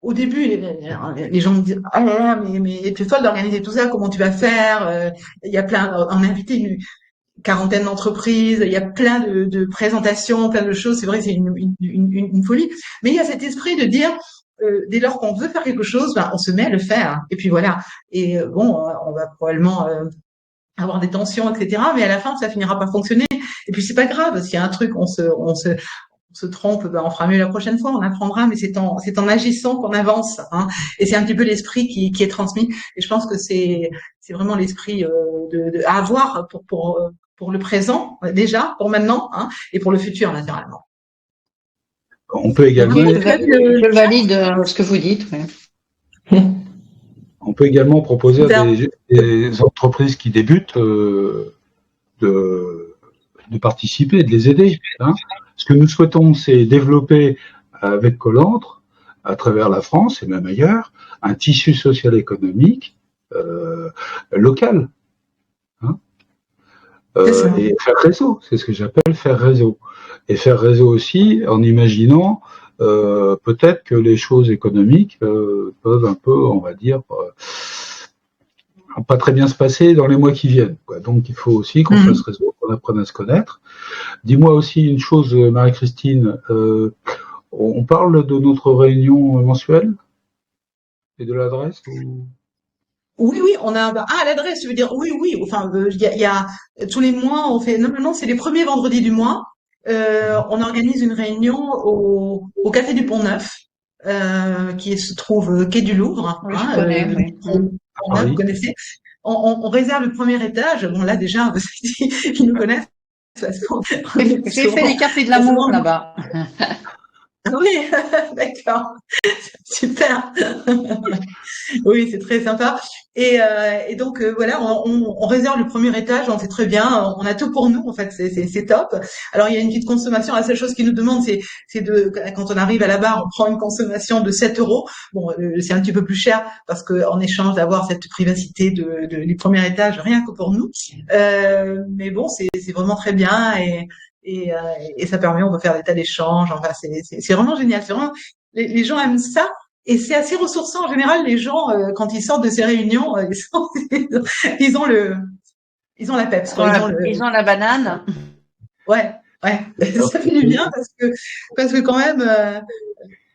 au début, les gens me disent, ah là là, mais tu es folle d'organiser tout ça, comment tu vas faire? Il y a on a invité une quarantaine d'entreprises, il y a plein de présentations, plein de choses. C'est vrai que c'est une folie. Mais il y a cet esprit de dire, dès lors qu'on veut faire quelque chose, ben, on se met à le faire. Et puis voilà. Et bon, on va probablement avoir des tensions, etc. Mais à la fin, ça finira par fonctionner. Et puis c'est pas grave. S'il y a un truc, on se trompe, ben on fera mieux la prochaine fois, on apprendra, mais c'est en agissant qu'on avance, hein. Et c'est un petit peu l'esprit qui est transmis. Et je pense que c'est vraiment l'esprit à avoir pour le présent déjà, pour maintenant, hein, et pour le futur naturellement. On peut également, je valide ce que vous dites. Ouais. On peut également proposer à des entreprises qui débutent de participer, de les aider, hein. Ce que nous souhaitons, c'est développer avec Colantre, à travers la France et même ailleurs, un tissu social-économique local, hein. Et faire réseau, c'est ce que j'appelle faire réseau. Et faire réseau aussi en imaginant peut-être que les choses économiques peuvent un peu, on va dire, pas très bien se passer dans les mois qui viennent, quoi. Donc il faut aussi qu'on fasse réseau, qu'on apprenne à se connaître. Dis-moi aussi une chose, Marie-Christine, on parle de notre réunion mensuelle et de l'adresse ou... Oui, on a l'adresse, tu veux dire oui, enfin il y a tous les mois on fait normalement c'est les premiers vendredis du mois. On organise une réunion au Café du Pont-Neuf, qui se trouve quai du Louvre. Oui, je connais, oui. Pont-Neuf, vous connaissez. On réserve le premier étage. Bon, là, déjà, ils nous connaissent. J'ai fait les cafés de l'amour là-bas. Oui, d'accord. Super. Oui, c'est très sympa. Et donc voilà, on réserve le premier étage, on fait très bien, on a tout pour nous en fait, c'est top. Alors il y a une petite consommation, la seule chose qu'ils nous demandent c'est de quand on arrive à la barre, on prend une consommation de 7 euros. Bon, c'est un petit peu plus cher parce que en échange d'avoir cette privacité du premier étage, rien que pour nous. Mais bon, c'est vraiment très bien et ça permet, on peut faire des tas d'échanges. Enfin, c'est vraiment génial. C'est vraiment les gens aiment ça. Et c'est assez ressourçant en général. Les gens, quand ils sortent de ces réunions, ils ont la peps. Ils ont la banane. Ouais. Ça fait du bien parce que quand même,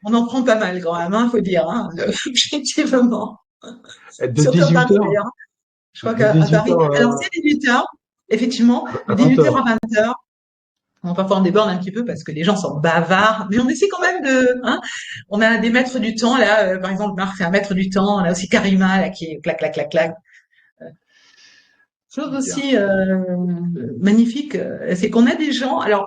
on en prend pas mal quand même, faut dire, hein, objectivement. De Surtout 18 à Paris, heures. d'ailleurs. Je crois qu'à Paris. Alors c'est 18h, effectivement, de 18h à 20h. Bon, parfois on déborde un petit peu parce que les gens sont bavards, mais on essaie quand même on a des maîtres du temps là, par exemple Marc c'est un maître du temps, on a aussi Karima là qui est clac clac clac clac. Chose aussi magnifique, c'est qu'on a des gens, alors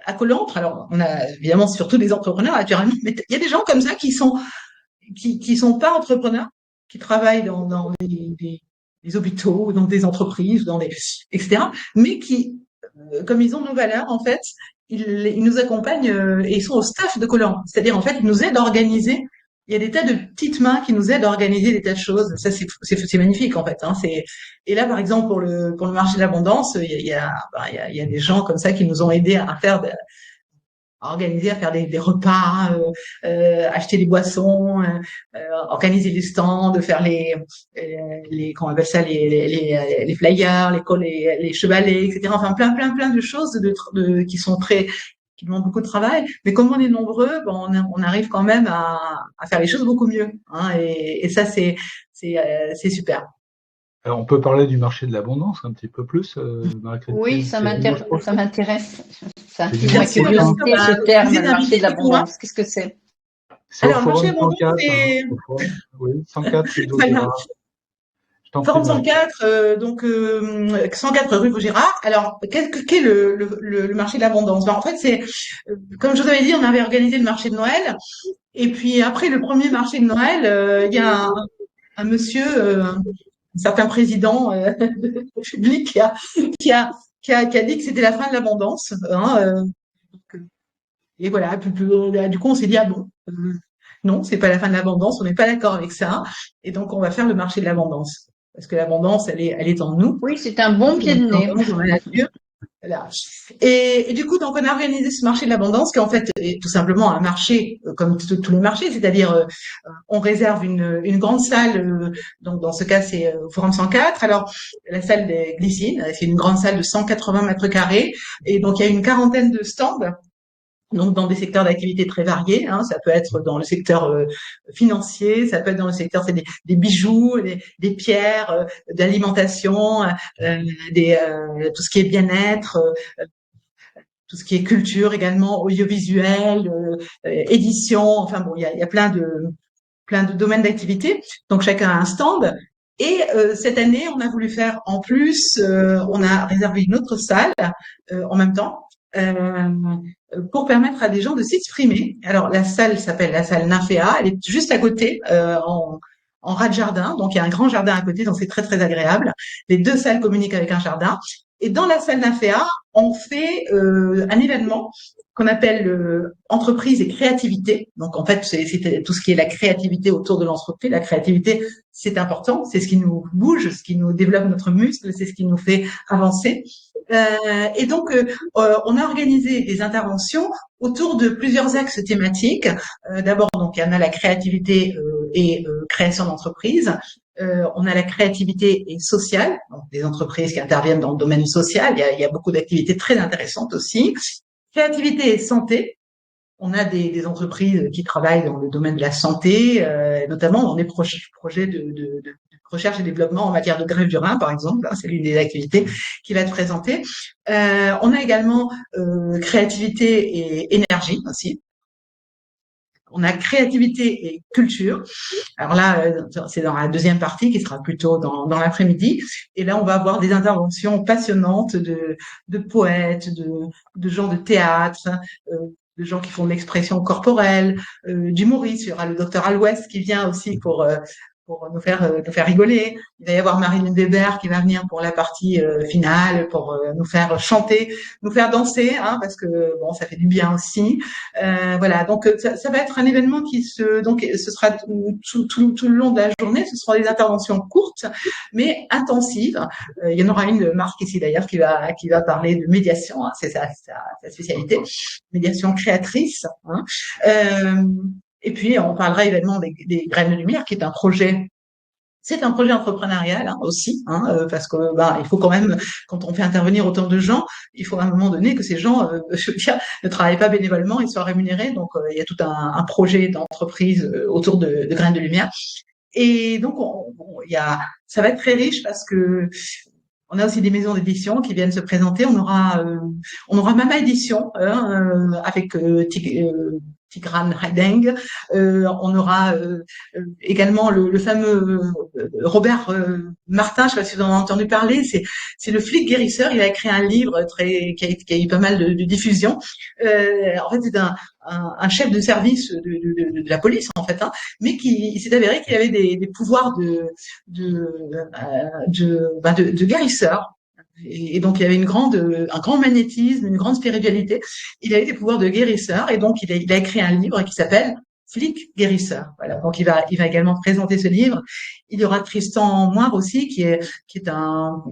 à Colantre, alors on a évidemment surtout des entrepreneurs naturellement, mais il y a des gens comme ça qui sont pas entrepreneurs, qui travaillent dans des hôpitaux, ou dans des entreprises, etc., mais qui comme ils ont nos valeurs, en fait, ils nous accompagnent et ils sont au staff de Colantre. C'est-à-dire, en fait, ils nous aident à organiser. Il y a des tas de petites mains qui nous aident à organiser des tas de choses. Ça, c'est magnifique, en fait, hein. Et là, par exemple, pour le marché de l'abondance, il y a des gens comme ça qui nous ont aidés à organiser, à faire des repas, acheter des boissons, organiser les stands, faire comment on appelle ça, les flyers, les chevalets, etc. Enfin, plein de choses qui demandent beaucoup de travail. Mais comme on est nombreux, on arrive quand même à faire les choses beaucoup mieux, hein, et ça, c'est super. Alors, on peut parler du marché de l'abondance un petit peu plus, Marie-Christine. Oui, ça m'intéresse. Ça attire Bien ma sûr, curiosité, bien sûr. ce terme, le marché de l'abondance. Qu'est-ce que c'est? Alors, le marché de l'abondance, c'est... Oui, 104, c'est Forum 104, donc 104 rue Vaugirard. Alors, qu'est le marché de l'abondance? En fait, c'est comme je vous avais dit, on avait organisé le marché de Noël, et puis après le premier marché de Noël, il y a un monsieur, un certain président public qui a dit que c'était la fin de l'abondance, hein, et voilà. Du coup, on s'est dit ah bon, non, c'est pas la fin de l'abondance, on n'est pas d'accord avec ça, et donc on va faire le marché de l'abondance. Parce que l'abondance, elle est en nous. Oui, c'est un bon pied de nez. Voilà. Et du coup, donc, on a organisé ce marché de l'abondance qui en fait est tout simplement un marché comme tous les marchés, c'est-à-dire on réserve une grande salle, donc dans ce cas c'est Forum 104. Alors la salle des Glycines, c'est une grande salle de 180 mètres carrés et donc il y a une quarantaine de stands. Donc dans des secteurs d'activité très variés, hein, ça peut être dans le secteur financier, ça peut être dans le secteur c'est des bijoux, des pierres, d'alimentation, tout ce qui est bien-être, tout ce qui est culture également, audiovisuel, édition, enfin bon, il y a plein de domaines d'activité. Donc chacun a un stand. Et cette année, on a voulu faire en plus, on a réservé une autre salle en même temps pour permettre à des gens de s'exprimer. Alors la salle s'appelle la salle Nymphéa, elle est juste à côté en ras de jardin, donc il y a un grand jardin à côté, donc c'est très très agréable. Les deux salles communiquent avec un jardin. Et dans la salle Nymphéa, on fait un événement qu'on appelle entreprise et créativité. Donc en fait, c'est tout ce qui est la créativité autour de l'entreprise. La créativité, c'est important, c'est ce qui nous bouge, ce qui nous développe notre muscle, c'est ce qui nous fait avancer. Et donc, on a organisé des interventions autour de plusieurs axes thématiques. D'abord, donc, il y en a la créativité et création d'entreprise. On a la créativité et sociale, donc des entreprises qui interviennent dans le domaine social. Il y a beaucoup d'activités très intéressantes aussi. Créativité et santé. On a des entreprises qui travaillent dans le domaine de la santé, notamment dans des projets de recherche et développement en matière de greffe du rein, par exemple. C'est l'une des activités qui va être présentée. On a également créativité et énergie aussi. On a créativité et culture. Alors là, c'est dans la deuxième partie qui sera plutôt dans l'après-midi. Et là, on va avoir des interventions passionnantes de poètes, de gens de théâtre, de gens qui font de l'expression corporelle, d'humoristes. Il y aura le docteur Alouest qui vient aussi pour nous faire rigoler. Il va y avoir Marilyn Weber qui va venir pour la partie finale, pour nous faire chanter, nous faire danser, hein, parce que bon, ça fait du bien aussi. Voilà, donc ça va être un événement donc ce sera tout le long de la journée. Ce seront des interventions courtes mais intensives. Il y en aura une de Marc ici d'ailleurs qui va parler de médiation, hein, c'est sa spécialité, médiation créatrice. Hein. Et puis, on parlera également des Graines de Lumière, qui est un projet. C'est un projet entrepreneurial hein, aussi, hein, parce que il faut quand même, quand on fait intervenir autant de gens, il faut à un moment donné que ces gens, je veux dire, ne travaillent pas bénévolement, ils soient rémunérés. Donc, il y a tout un projet d'entreprise autour de Graines de Lumière. Et donc, ça va être très riche parce que on a aussi des maisons d'édition qui viennent se présenter. On aura Mama Édition avec Tigran Haydeng. On aura également le fameux Robert Martin, je ne sais pas si vous en avez entendu parler, c'est le flic guérisseur. Il a écrit un livre qui a eu pas mal de diffusion. En fait, c'est un chef de service de la police en fait, hein, mais il s'est avéré qu'il avait des pouvoirs de guérisseur. Et donc il y avait un grand magnétisme, une grande spiritualité. Il avait des pouvoirs de guérisseur et donc il a écrit un livre qui s'appelle Flic guérisseur. Voilà. Donc il va également présenter ce livre. Il y aura Tristan Moire aussi qui est un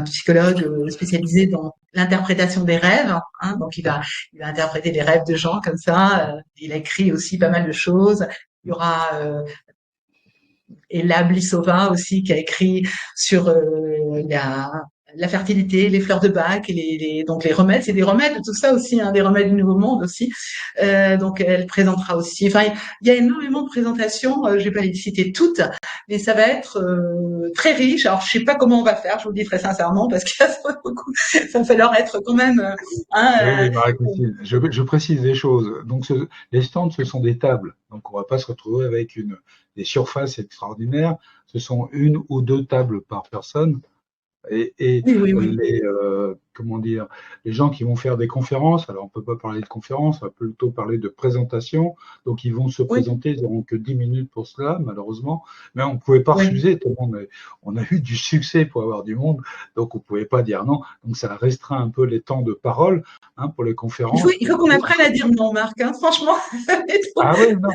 psychologue spécialisé dans l'interprétation des rêves. Hein. Donc il va interpréter les rêves de gens comme ça. Il a écrit aussi pas mal de choses. Il y aura Ella Blissova aussi qui a écrit sur la fertilité, les fleurs de Bach, donc les remèdes, c'est des remèdes, tout ça aussi, hein, des remèdes du Nouveau Monde aussi. Donc elle présentera aussi. Enfin, il y a énormément de présentations. Je vais pas les citer toutes, mais ça va être très riche. Alors je sais pas comment on va faire, je vous le dis très sincèrement, parce que ça va falloir être quand même. Oui, Marie-Christine, je précise des choses. Donc les stands, ce sont des tables. Donc on va pas se retrouver avec des surfaces extraordinaires. Ce sont une ou deux tables par personne. Et oui. Les gens qui vont faire des conférences, alors on peut pas parler de conférences, on va plutôt parler de présentation. Donc ils vont se présenter, ils n'auront que 10 minutes pour cela, malheureusement. Mais on ne pouvait pas refuser, tout le monde, on a eu du succès pour avoir du monde, donc on ne pouvait pas dire non. Donc ça restreint un peu les temps de parole hein, pour les conférences. Il faut qu'on apprenne à dire non, Marc, hein, franchement. Ah oui, non,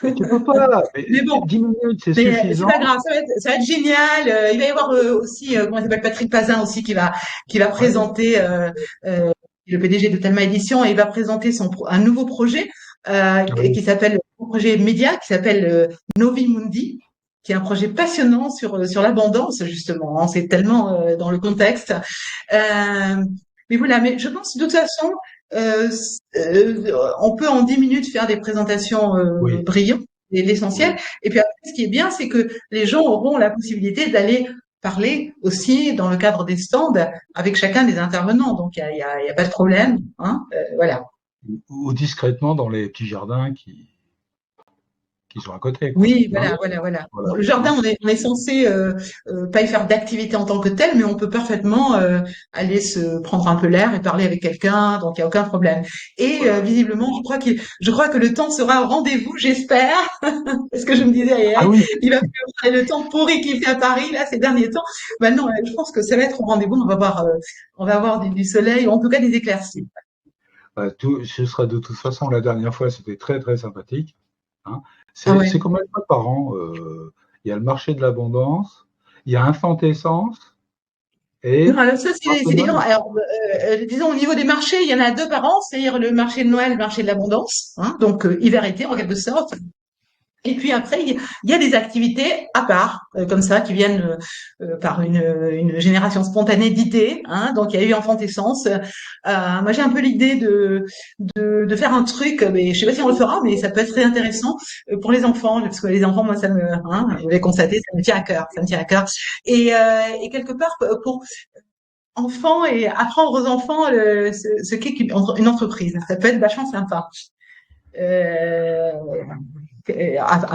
mais tu peux pas. Mais bon, 10 minutes, c'est suffisant. C'est pas grave, ça va être génial. Il va y avoir aussi, comment il s'appelle, Patrick Pazin aussi qui va présenter le PDG de Talma Édition, et il va présenter un nouveau projet qui s'appelle un projet média qui s'appelle Novi Mundi, qui est un projet passionnant sur l'abondance justement. Hein, c'est tellement dans le contexte. Mais voilà, mais je pense de toute façon, on peut en 10 minutes faire des présentations brillantes, l'essentiel. Et puis après, ce qui est bien, c'est que les gens auront la possibilité d'aller parler aussi dans le cadre des stands avec chacun des intervenants. Donc il y a pas de problème. Hein, voilà. Ou discrètement dans les petits jardins qui sont à côté. Quoi. Oui, voilà. Bon, le jardin, on est censé pas y faire d'activité en tant que tel, mais on peut parfaitement aller se prendre un peu l'air et parler avec quelqu'un, donc il y a aucun problème. Et visiblement, je crois que le temps sera au rendez-vous, j'espère. C'est ce que je me disais hier. Ah oui. Il va faire le temps pourri qu'il fait à Paris là ces derniers temps. Maintenant, je pense que ça va être au rendez-vous. On va avoir du soleil, ou en tout cas des éclaircies. Ce sera de toute façon la dernière fois, c'était très très sympathique. Hein. C'est combien de fois par an il y a le marché de l'abondance, il y a Infantescence et... Alors ça, c'est différent. Alors, disons, au niveau des marchés, il y en a 2 par an, c'est-à-dire le marché de Noël, le marché de l'abondance, hein, donc hiver-été en quelque sorte. Et puis après, il y a des activités à part, comme ça, qui viennent par une génération spontanée d'idées. Hein, donc, il y a eu Enfantescence. Moi, j'ai un peu l'idée de faire un truc, mais je sais pas si on le fera, mais ça peut être très intéressant pour les enfants, parce que les enfants, moi, vous l'avez constaté, ça me tient à cœur, Et quelque part, pour enfants et apprendre aux enfants ce qu'est une entreprise, ça peut être vachement sympa.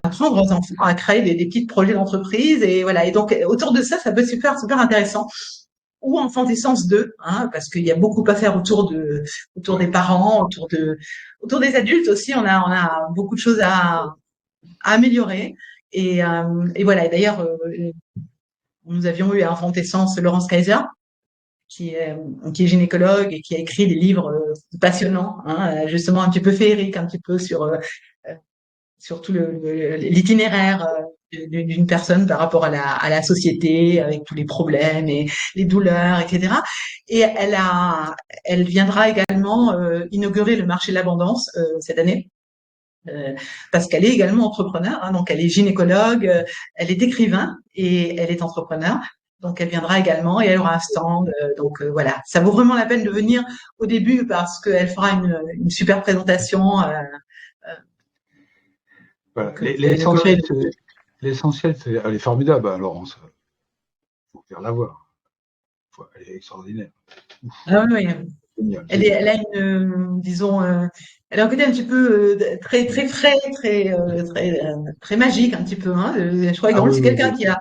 Apprendre aux enfants à créer des petits projets d'entreprise, et voilà. Et donc autour de ça peut être super intéressant. Ou Enfantescence 2, hein, parce qu'il y a beaucoup à faire autour des parents, autour des adultes aussi. On a beaucoup de choses à améliorer. Et voilà. Et d'ailleurs, nous avions eu à Enfantescence Laurence Kaiser, qui est gynécologue et qui a écrit des livres passionnants, hein, justement un petit peu féeriques, un petit peu sur tout l'itinéraire d'une personne par rapport à la société, avec tous les problèmes et les douleurs, etc. Et elle viendra également inaugurer le marché de l'abondance cette année. Parce qu'elle est également entrepreneur, hein, donc elle est gynécologue, elle est écrivain et elle est entrepreneur. Donc elle viendra également et elle aura un stand. Donc voilà, ça vaut vraiment la peine de venir au début parce qu'elle fera une super présentation. Voilà. L'essentiel, elle est formidable, hein, Laurence. Il faut faire la voir. Elle est extraordinaire. Ah oui. Elle a elle a un côté un petit peu très très frais, très magique un petit peu. Hein. Je crois que c'est quelqu'un qui a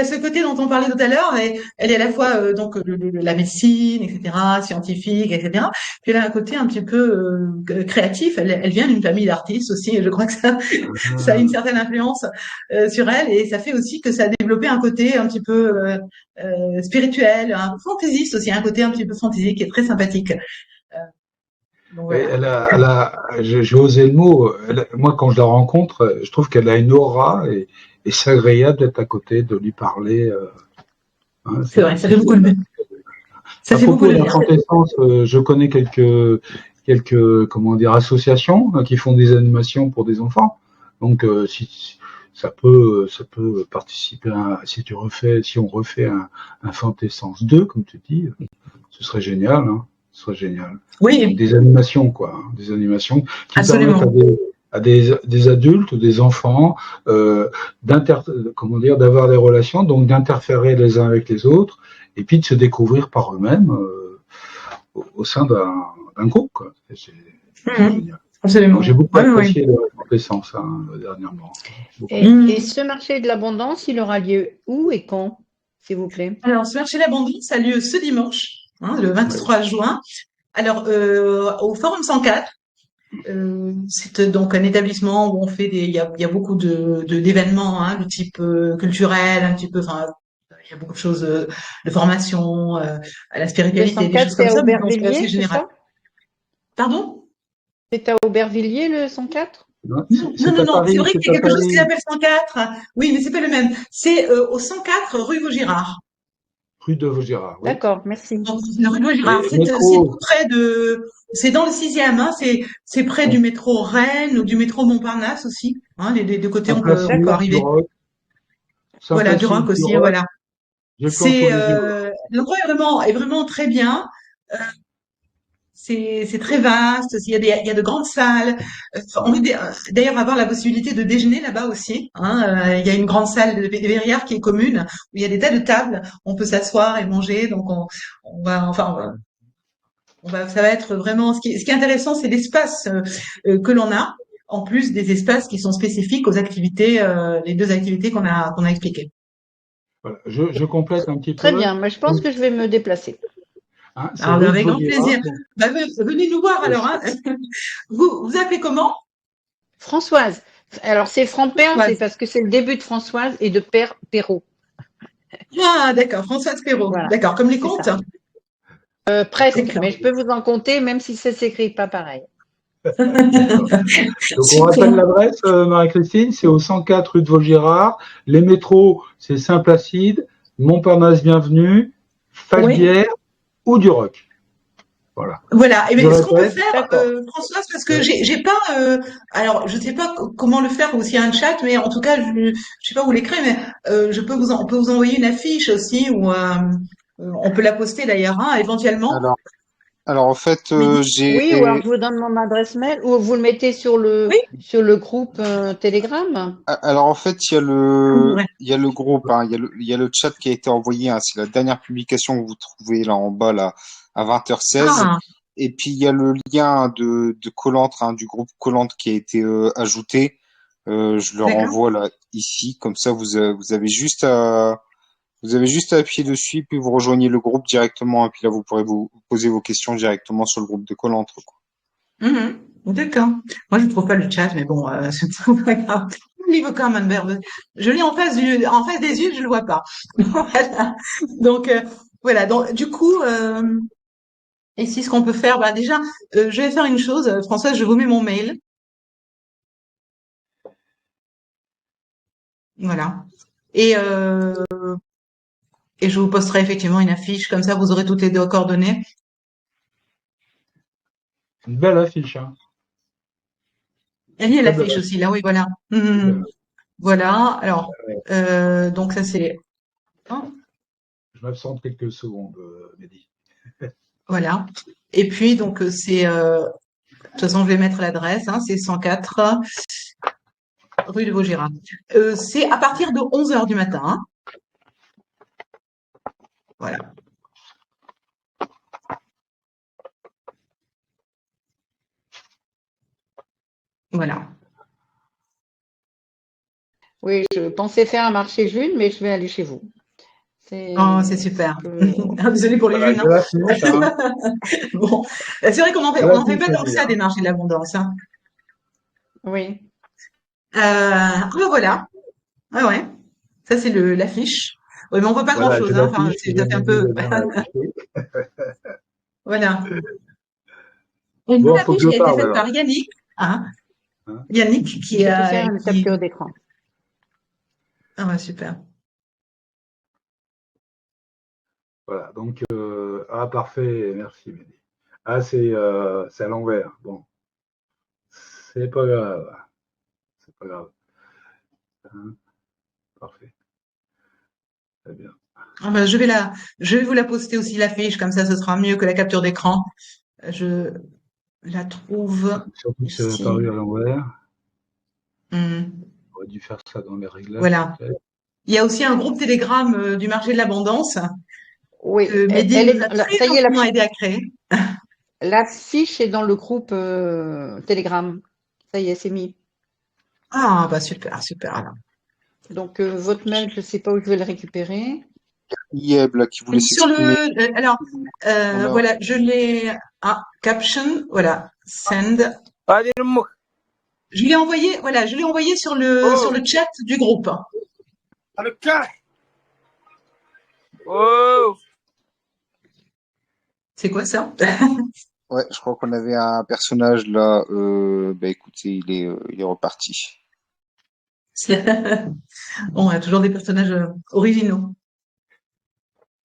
ce côté dont on parlait tout à l'heure. Elle est à la fois donc la médecine, etc., scientifique, etc. Puis elle a un côté un petit peu créatif. Elle vient d'une famille d'artistes aussi. Et je crois que ça a une certaine influence sur elle, et ça fait aussi que ça a développé un côté un petit peu spirituel, un peu fantaisiste aussi, un côté un petit peu fantasy qui est très sympathique. Donc voilà. J'ai osé le mot. Moi, quand je la rencontre, je trouve qu'elle a une aura et c'est agréable d'être à côté, de lui parler. Hein, c'est vrai, ça fait beaucoup de bien. À propos d'Infantescence, je connais quelques associations qui font des animations pour des enfants. Donc, si ça peut participer si on refait un Infantescence 2, comme tu dis, ce serait génial, hein. Ce serait génial. Oui. Des animations, quoi. Des animations qui Absolument. permettent à des adultes ou des enfants, d'avoir des relations, donc d'interférer les uns avec les autres, et puis de se découvrir par eux-mêmes, au sein d'un groupe, quoi. C'est génial. Absolument. J'ai beaucoup apprécié l'essence dernièrement. Et ce marché de l'abondance, il aura lieu où et quand, s'il vous plaît? Alors, ce marché de l'abondance a lieu ce dimanche, hein, le 23 juin. Alors, au Forum 104. C'est donc un établissement où on fait il y a beaucoup d'événements, hein, de type culturel, un petit peu, enfin, il y a beaucoup de choses de formation, à la spiritualité, des choses comme ça. C'est à Aubervilliers, c'est ça? Pardon? C'est à Aubervilliers, le 104? Non, c'est vrai qu'il y a quelque chose qui s'appelle 104. Oui, mais c'est pas le même. C'est au 104 rue Vaugirard. rue de Vaugirard. Oui. D'accord, merci. Donc, la rue de Vaugirard, Et c'est métro, tout près de, c'est dans le 6e, hein, c'est près du métro Rennes ou du métro Montparnasse aussi. Hein, les deux côtés, on peut D'accord. Du arriver. Roc, Voilà, du Saint-Placide, Roc du aussi, hein, Roc. voilà. J'ai le plan sous les yeux. L'endroit est vraiment très bien. C'est très vaste. Il y a de grandes salles. On Ouais. va d'ailleurs avoir la possibilité de déjeuner là-bas aussi. Hein. Il y a une grande salle de verrières qui est commune où il y a des tas de tables. On peut s'asseoir et manger. Donc on va, enfin, ça va être vraiment. Ce qui est intéressant, c'est l'espace que l'on a, en plus des espaces qui sont spécifiques aux activités, les deux activités qu'on a expliquées. Voilà. Je complète un petit Très peu. bien, mais je pense que je vais me déplacer. Hein, c'est Alors, rue de avec grand Vaugirard. plaisir. Bah, venez nous voir alors. Hein. Vous appelez comment? Françoise. Alors, c'est Franperle, c'est Françoise. parce que c'est le début de Françoise et de Père Perrault. Ah, d'accord, Françoise Perrault. Voilà, D'accord, comme les c'est contes? ça. Presque, D'accord. mais je peux vous en compter, même si ça s'écrit pas pareil. D'accord. Donc on Super. rappelle l'adresse, Marie-Christine, c'est au 104 rue de Vaugirard. Les métros, c'est Saint-Placide, Montparnasse Bienvenue, Oui. Falguière ou du Roc. Voilà. Voilà. Et Je bien, ce qu'on peut répète. faire, D'accord. Françoise, parce que j'ai pas, alors je sais pas comment le faire ou s'il y a un chat, mais en tout cas, je sais pas où l'écrire, mais on peut vous envoyer une affiche aussi ou on peut la poster d'ailleurs, hein, éventuellement. Alors, alors en fait, Oui. Oui, ou alors je vous donne mon adresse mail, ou vous le mettez Oui. sur le groupe Telegram. alors en fait, Ouais. il y a le groupe, hein, il y a le chat qui a été envoyé, hein, c'est la dernière publication que vous trouvez là en bas là à 20h16. Ah, Et puis il y a le lien de Colante, hein, du groupe Colante qui a été ajouté. Je le d'accord. renvoie là ici, comme ça vous avez juste à appuyer dessus, puis vous rejoignez le groupe directement, et puis là vous pourrez vous poser vos questions directement sur le groupe de Colante, quoi. Mhm. D'accord. Moi, je ne trouve pas le chat, mais bon, c'est pas grave. Leave a comment, verbe. Je l'ai en face des yeux, je le vois pas. Voilà. Donc, voilà. Donc, du coup, ici, ce qu'on peut faire, bah, déjà, je vais faire une chose. Françoise, je vous mets mon mail. Voilà. Et, euh, et je vous posterai effectivement une affiche. Comme ça, vous aurez toutes les deux coordonnées. Une belle affiche, hein. Il y a Très belle l'affiche affiche. aussi, là, oui, voilà. Très belle Mhm. affiche. Voilà. Alors, donc ça, c'est, hein, Je m'absente quelques secondes, Mehdi. voilà. Et puis, donc, de toute façon, je vais mettre l'adresse, hein, c'est 104 rue de Vaugirard. C'est à partir de 11 heures du matin. Hein. Voilà. Voilà. Oui, je pensais faire un marché June, mais je vais aller chez vous. Oh, c'est C'est ce super. que. Désolée pour les Voilà, junes. j'ai Hein. l'affiche, hein. Bon, c'est vrai J'ai on en fait l'affiche, pas tant que Mehdi, ça des hein. marchés de l'abondance. Hein. Oui. Ben voilà. Ah ouais. Ça, c'est l'affiche. Oui, mais on voit pas Voilà, grand-chose. j'ai Hein. Enfin, l'affiche que ça fait un Mehdi peu. veut bien afficher. Voilà. Une Bon, belle faut que affiche je qui a été parle faite alors. par Yannick. Hein. Hein. Yannick Je vais faire une capture d'écran. Ah ouais, super. Voilà, donc, ah, parfait, merci, Mehdi. Ah, c'est à l'envers. Bon, c'est pas grave. C'est pas grave. Hein, parfait. Très bien. Ah ben, je vais vous la poster aussi l'affiche, comme ça ce sera mieux que la capture d'écran. Je la trouve Surtout que c'est ici. apparu à l'envers. Hmm. On aurait dû faire ça dans les réglages, Voilà. peut-être. Il y a aussi un groupe Telegram du marché de l'abondance Oui, que Mehdi elle nous est. a très Ça y est, gentiment aidé à créer. la fiche est dans le groupe Telegram. Ça y est, c'est mis. Ah bah super, super. Alors, Donc votre mail, je ne sais pas où je vais le récupérer. Yeb, là, qui voulait sur s'exprimer. alors On a, voilà, je l'ai caption, voilà, send. Je l'ai envoyé, voilà, je l'ai envoyé sur le chat du groupe. C'est quoi ça? ouais, je crois qu'on avait un personnage là, bah écoutez, il est reparti. Bon, on a toujours des personnages originaux.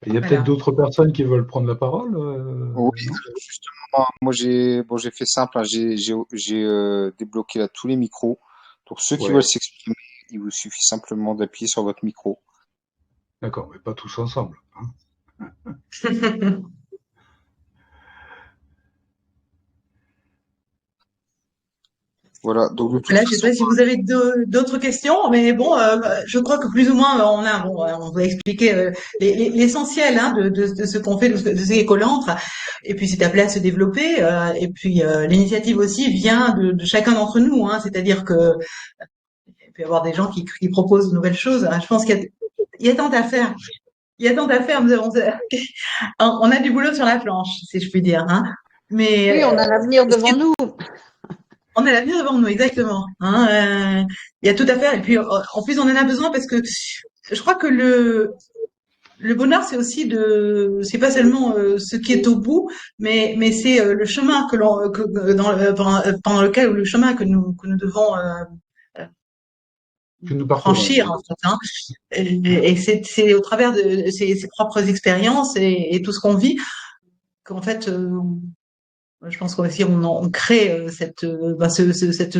Il y a peut-être Voilà. d'autres personnes qui veulent prendre la parole, Oui, non? justement, moi j'ai fait simple, hein, j'ai débloqué là tous les micros. Donc ceux qui veulent Ouais, s'exprimer, il vous suffit simplement d'appuyer sur votre micro. d'accord, mais pas tous ensemble, hein. Voilà, donc de toute Là, je sais façon, pas si vous avez d'autres questions, mais bon, je crois que plus ou moins on va expliquer l'essentiel hein, de ce qu'on fait, de ces écolentres, et puis c'est appelé à se développer, et puis l'initiative aussi vient de chacun d'entre nous, hein, c'est-à-dire que il peut y avoir des gens qui proposent de nouvelles choses. Je pense il y a tant à faire. Il y a tant à faire. On a du boulot sur la planche, si je puis dire. Hein. Oui, on Mais a l'avenir ce qui devant nous. on a l'avenir devant nous, exactement. Hein, il y a tout à faire. Et puis, en plus, on en a besoin parce que je crois que le bonheur, c'est aussi c'est pas seulement ce qui est au bout, mais c'est le chemin pendant lequel, le chemin que nous devons Que nous parcourons, franchir, oui. en fait. Hein. Et c'est au travers de ses propres expériences et tout ce qu'on vit qu'en fait, je pense qu'aussi on crée cette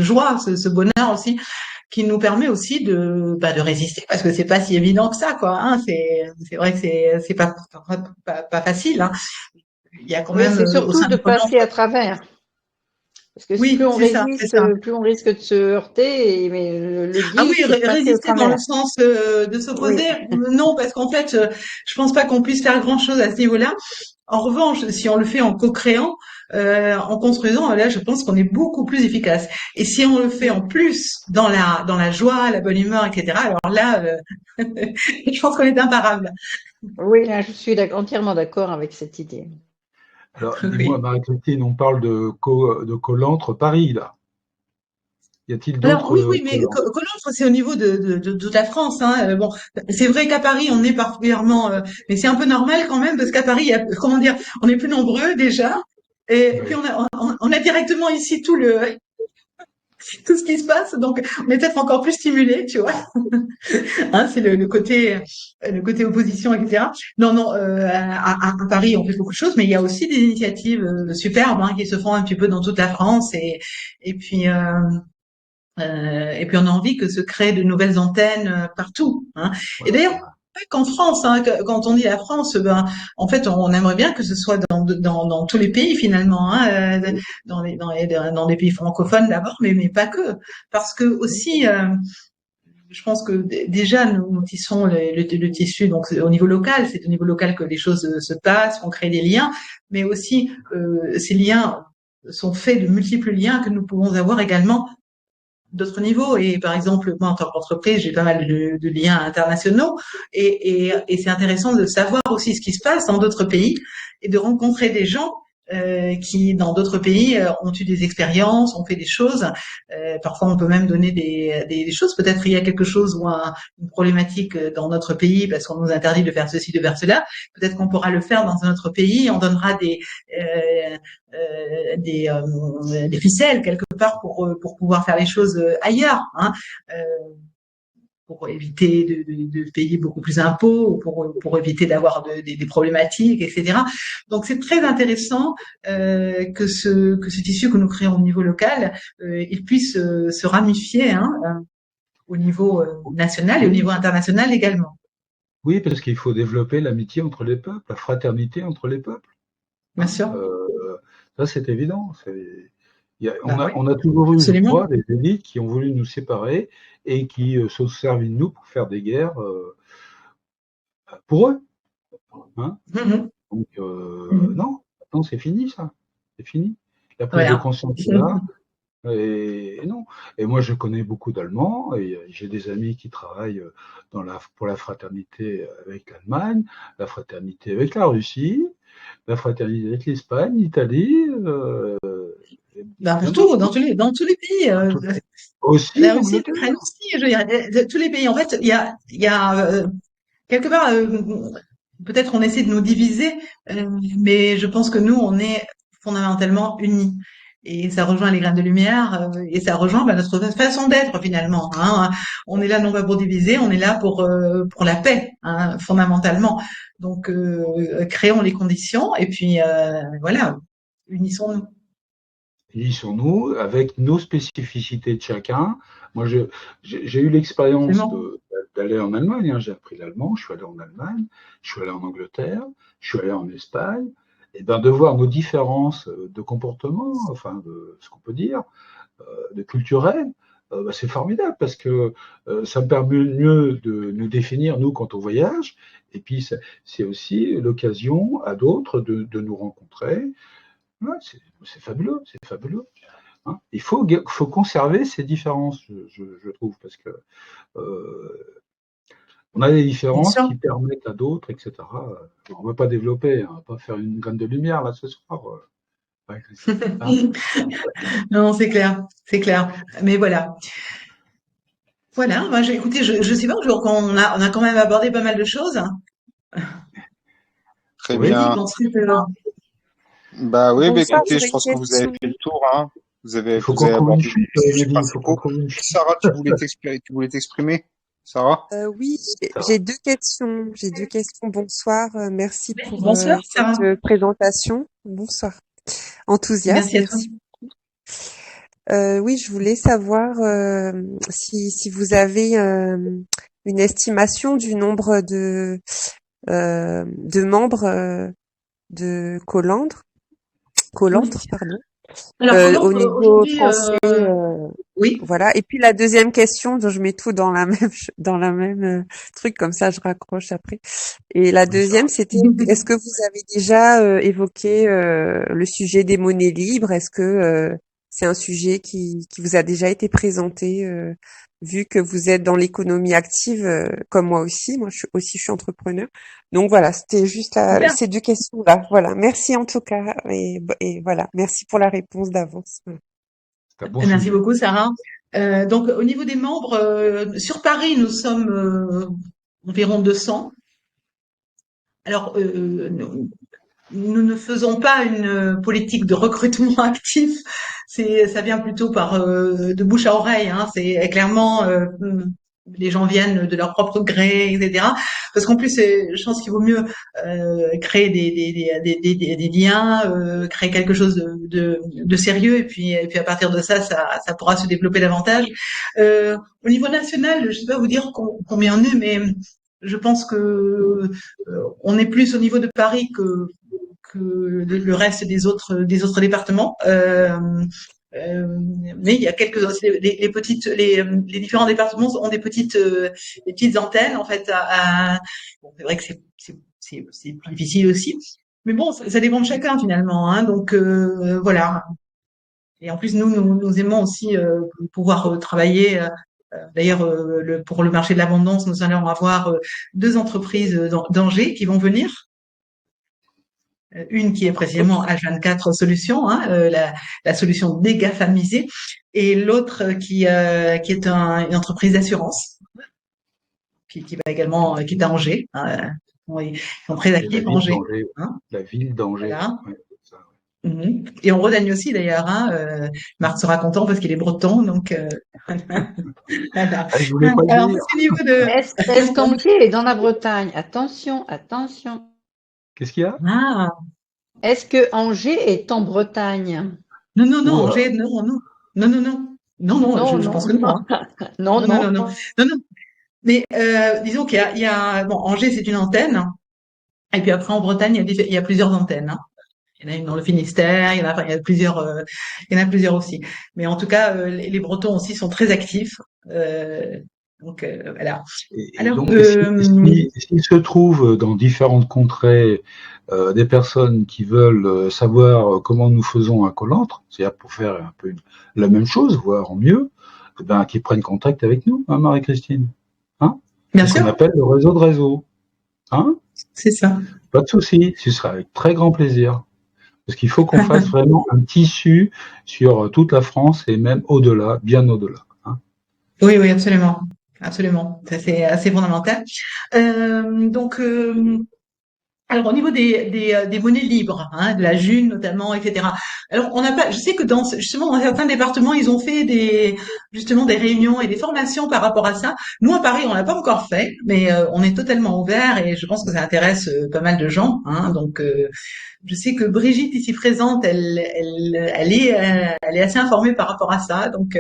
joie, ce bonheur aussi, qui nous permet aussi de résister, parce que c'est pas si évident que ça, quoi. Hein. C'est vrai que c'est pas facile. Hein. Il y a quand Oui, même c'est au surtout sein de de Pôle passer emploi. à travers. Parce que plus Oui, on c'est résiste, ça. plus on risque de se heurter. Mais le Ah deal, oui, c'est de passer au résister dans le travers. sens de s'opposer, Oui, non, parce qu'en fait, je pense pas qu'on puisse faire grand-chose à ce niveau-là. En revanche, si on le fait en co-créant, en construisant, là, je pense qu'on est beaucoup plus efficace. Et si on le fait en plus dans la joie, la bonne humeur, etc., alors là, je pense qu'on est imparable. oui, là, je suis entièrement d'accord avec cette idée. Alors, dis-moi, Oui. Marie-Christine, on parle de Colantre Paris, là. Y a-t-il Alors d'autres oui, oui, mais Colantres? Colombe, c'est au niveau de toute la France. Hein. Bon, c'est vrai qu'à Paris, on est particulièrement, mais c'est un peu normal quand même parce qu'à Paris, il y a, comment dire, on est plus nombreux déjà, et puis Oui. on a directement ici tout ce qui se passe, donc on est peut-être encore plus stimulé, tu vois. Hein, c'est le côté opposition, etc. Non, non, à Paris, on fait beaucoup de choses, mais il y a aussi des initiatives superbes hein, qui se font un petit peu dans toute la France, et puis. Et puis on a envie que se créent de nouvelles antennes partout. Hein. Et Voilà. d'ailleurs, pas qu'en France. Hein, quand on dit la France, ben en fait on aimerait bien que ce soit dans tous les pays finalement, hein, dans les pays francophones d'abord, mais pas que, parce que aussi. Je pense que déjà nous tissons le tissu donc au niveau local, c'est au niveau local que les choses se passent, on crée des liens, mais aussi ces liens sont faits de multiples liens que nous pouvons avoir également d'autres niveaux. Et par exemple, moi, en tant qu'entreprise, j'ai pas mal de liens internationaux et c'est intéressant de savoir aussi ce qui se passe dans d'autres pays et de rencontrer des gens qui, dans d'autres pays, ont eu des expériences, ont fait des choses. Parfois, on peut même donner des choses. Peut-être il y a quelque chose ou une problématique dans notre pays parce qu'on nous interdit de faire ceci, de faire cela. Peut-être qu'on pourra le faire dans un autre pays. On donnera des ficelles quelque part pour pouvoir faire les choses ailleurs, hein, pour éviter de payer beaucoup plus d'impôts, pour éviter d'avoir des problématiques, etc. Donc c'est très intéressant que ce tissu que nous créons au niveau local, il puisse se ramifier hein, au niveau national et au Oui, niveau international également. oui, parce qu'il faut développer l'amitié entre les peuples, la fraternité entre les peuples. Bien Hein. sûr. Ça, c'est évident. Bah oui, On a toujours eu, je absolument. crois, des élites qui ont voulu nous séparer et qui se sont servis de nous pour faire des guerres pour eux. Hein. Mhm. Donc, Mhm. non, maintenant, c'est fini, ça. C'est fini. La prise de Voilà. conscience est là. Et non. Et moi, je connais beaucoup d'Allemands et j'ai des amis qui travaillent pour la fraternité avec l'Allemagne, la fraternité avec la Russie, la fraternité avec l'Espagne, l'Italie, et Ben, bien partout, d'autres. dans tous les pays. Aussi La Russie, l'Angleterre. l'Ukraine aussi, je veux dire, tous les pays. En fait, il y a quelque part, peut-être on essaie de nous diviser, mais je pense que nous, on est fondamentalement unis. et ça rejoint les graines de lumière et ça rejoint notre façon d'être finalement. Hein. On est là non pas pour diviser, on est là pour la paix, hein, fondamentalement. Donc créons les conditions et puis voilà, unissons-nous. Unissons-nous avec nos spécificités de chacun. Moi, j'ai eu l'expérience d'aller en Allemagne. Hein. J'ai appris l'allemand. Je suis allé en Allemagne. Je suis allé en Angleterre. Je suis allé en Espagne. Et ben de voir nos différences de comportement, enfin de ce qu'on peut dire, de culturel, c'est formidable parce que ça me permet mieux de nous définir nous quand on voyage. Et puis c'est aussi l'occasion à d'autres de nous rencontrer. Ouais, c'est fabuleux, c'est fabuleux. Hein. Il faut conserver ces différences, je trouve, parce que on a des différences qui permettent à d'autres, etc. On ne va pas développer, on ne va pas faire une graine de lumière là ce soir. Non, c'est clair, c'est clair. Mais voilà. Voilà, moi, écoutez, je sais pas, on a quand même abordé pas mal de choses. Très bien. Bah oui, bah, écoutez, je pense que vous avez fait le tour, hein. Vous avez abordé les sujets principaux. Sarah, tu voulais t'exprimer? Sarah? Oui, j'ai deux questions. Bonsoir, merci pour Bonsoir, cette présentation. Bonsoir. Enthousiaste, merci. Oui, je voulais savoir si vous avez une estimation du nombre de membres de Colandre, pardon. Alors, au niveau français, oui. Voilà. Et puis la deuxième question, dont je mets tout dans la même truc, comme ça je raccroche après. Et la deuxième, c'était est-ce que vous avez déjà évoqué le sujet des monnaies libres? Est-ce que c'est un sujet qui vous a déjà été présenté, vu que vous êtes dans l'économie active, comme moi aussi. Moi, je suis entrepreneur. Donc voilà, c'était juste ces deux questions-là. Voilà. Merci en tout cas. Et voilà. Merci pour la réponse d'avance. Bon merci beaucoup, Sarah. Donc, au niveau des membres, sur Paris, nous sommes environ 200. Alors, nous ne faisons pas une politique de recrutement actif. Ça vient plutôt par de bouche à oreille. Hein. C'est clairement les gens viennent de leur propre gré, etc. Parce qu'en plus, je pense qu'il vaut mieux créer des liens, créer quelque chose de sérieux, et puis à partir de ça pourra se développer davantage. Au niveau national, je sais pas vous dire combien on est, mais je pense que on est plus au niveau de Paris que le reste des autres départements. Mais il y a les différents départements ont des petites antennes en fait. Bon, c'est vrai que c'est plus difficile aussi, mais bon, ça dépend de chacun finalement. Hein, donc voilà. Et en plus, nous aimons aussi pouvoir travailler. D'ailleurs, pour le marché de l'abondance, nous allons avoir 2 entreprises d'Angers qui vont venir. Une qui est précisément H24 Solutions, hein, la solution dégafamisée, et l'autre qui est une entreprise d'assurance, qui va également, qui est à Angers. Hein, ils sont très actifs à Angers. Hein. La ville d'Angers. Voilà. Ouais, ça, ouais. Et en Bretagne aussi d'ailleurs. Hein, Marc sera content parce qu'il est breton, donc. Voilà. Je voulais pas alors, dire. Au niveau de. Est-ce qu'Angers est dans la Bretagne? Attention, attention. Qu'est-ce qu'il y a? Est-ce que Angers est en Bretagne? Non, Angers, non. Je pense que non. Hein. Non. Mais disons qu'il y a bon, Angers, c'est une antenne, et puis après en Bretagne, il y a plusieurs antennes. Hein. Il y en a une dans le Finistère, il y en a plusieurs aussi. Mais en tout cas, les Bretons aussi sont très actifs. Donc voilà. Alors, s'il se trouve dans différentes contrées des personnes qui veulent savoir comment nous faisons à Colantre, c'est-à-dire pour faire un peu la même chose, voire en mieux, qui prennent contact avec nous, hein, Marie-Christine. Hein? Bien sûr. Ce qu'on appelle le réseau de réseau. Hein? C'est ça. Pas de souci, ce sera avec très grand plaisir. Parce qu'il faut qu'on fasse vraiment un tissu sur toute la France et même au-delà, bien au-delà. Hein? Oui, absolument. Absolument. Ça, c'est assez fondamental. Donc, Alors au niveau des monnaies libres, hein, de la June notamment, etc. Alors on n'a pas, je sais que justement dans certains départements ils ont fait justement des réunions et des formations par rapport à ça. Nous à Paris on l'a pas encore fait, mais on est totalement ouvert et je pense que ça intéresse pas mal de gens. Hein, donc je sais que Brigitte ici présente, elle est assez informée par rapport à ça, donc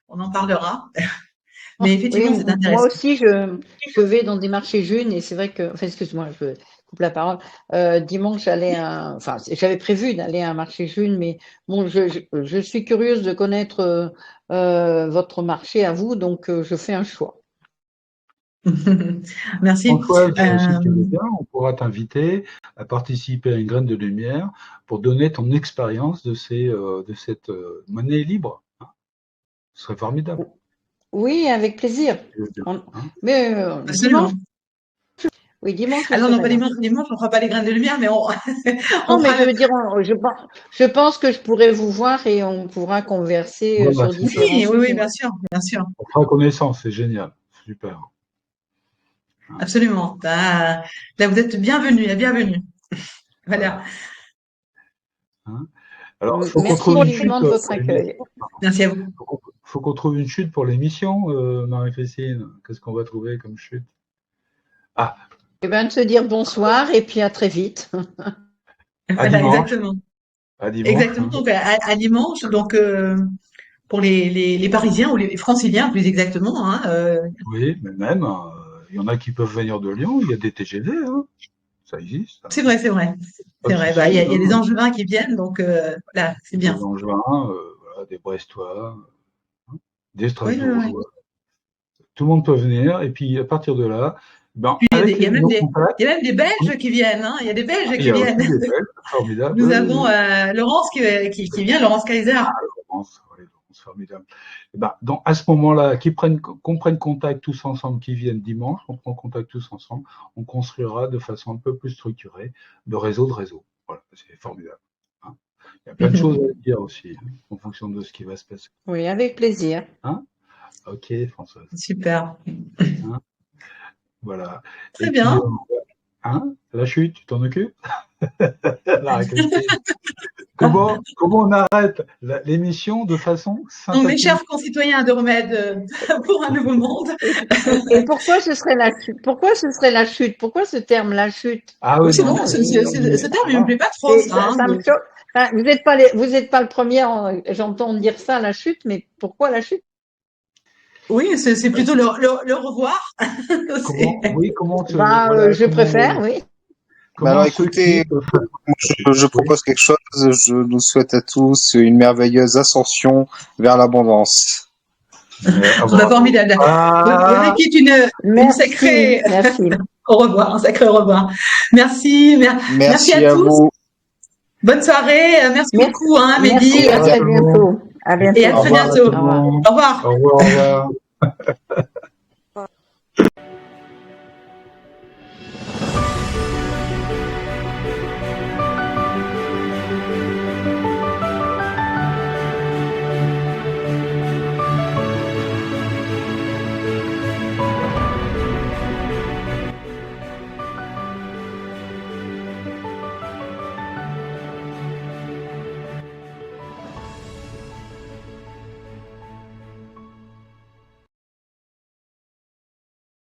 on en parlera. Mais Oui, effectivement c'est moi intéressant. aussi, je vais dans des marchés jeunes et c'est vrai que, enfin, excuse-moi, je coupe la parole. Dimanche, enfin, j'avais prévu d'aller à un marché jeune, mais bon, je suis curieuse de connaître votre marché à vous, donc je fais un choix. Merci. Françoise, si tu veux bien, on pourra t'inviter à participer à une graine de lumière pour donner ton expérience de cette monnaie libre. Hein. Ce serait formidable. Oui, avec plaisir. Tu veux bien, hein. Mais dimanche, Absolument. oui, dimanche, je Ah non, serai pas là. dimanche, on fera pas les graines de lumière, mais on, on Non, mais fera je veux dire, je pense que je pourrais vous voir et on pourra converser Voilà, sur super. différents oui, sujets. bien sûr, bien sûr. On fera connaissance, c'est génial. Super. Hein. Absolument. Là, vous êtes bienvenue, la bienvenue. Voilà. Voilà. Hein. Alors, il faut qu'on Merci trouve une chute infiniment de votre pour accueil. Merci à vous. faut qu'on trouve une chute pour l'émission, Marie-Christine. Qu'est-ce qu'on va trouver comme chute? Ah, Eh bien, de se dire bonsoir et puis à très vite. à Voilà, dimanche. exactement. À dimanche. Exactement. Hein. Donc, à dimanche, donc, pour les Parisiens ou les Franciliens, plus exactement, hein, Oui, mais même, il y en a qui peuvent venir de Lyon. Il y a des TGV, hein. Ça existe. c'est vrai, c'est vrai. Pas C'est de vrai. souci. Il y a des Hein. Angevins qui viennent, donc, voilà, c'est bien. Des Angevins, voilà, des Brestois, hein, des Oui, oui, oui. Strasbourgeois. Tout le monde peut venir. Et puis, à partir de là, ben, Puis, avec nos contacts, il y a même des Belges qui viennent, hein. Il y a des Belges il y qui a aussi viennent. des Belges, formidable. Nous Oui, oui, avons oui. Laurence qui vient, Laurence Kaiser. Laurence, oui, Laurence, formidable. Et ben, donc, à ce moment-là, qu'on prenne contact tous ensemble, qui viennent dimanche, on prend contact tous ensemble, on construira de façon un peu plus structurée de réseau. Voilà, c'est formidable. Hein. Il y a plein de choses à dire aussi, hein, en fonction de ce qui va se passer. Oui, avec plaisir. Hein. Ok, Françoise. Super. Hein. Voilà. Très Et puis, bien. hein, la chute, tu t'en occupes? Marie-Christine. Comment on arrête l'émission de façon Donc, mes sympathique? chers concitoyens de Remède pour un nouveau monde. Et pourquoi ce serait la chute? Pourquoi ce serait la chute? Pourquoi ce terme, la chute? Ah oui, C'est non, bon, mais ce terme, il me plaît pas trop, ça. Hein, Ça me choque. Enfin, vous n'êtes pas le premier, j'entends dire ça, la chute, mais pourquoi la chute? oui, c'est plutôt le revoir. Comment Je préfère, oui. Bah alors écoutez, je propose quelque chose. Je nous souhaite à tous une merveilleuse ascension vers l'abondance. Formidable. Voilà qui est une sacrée. Merci. Au revoir, un sacré au revoir. Merci à tous. Vous. Bonne soirée. Merci beaucoup, hein, Mehdi. Merci, à très bientôt. À bientôt. Et à très bientôt. Au revoir. Au revoir. Au revoir.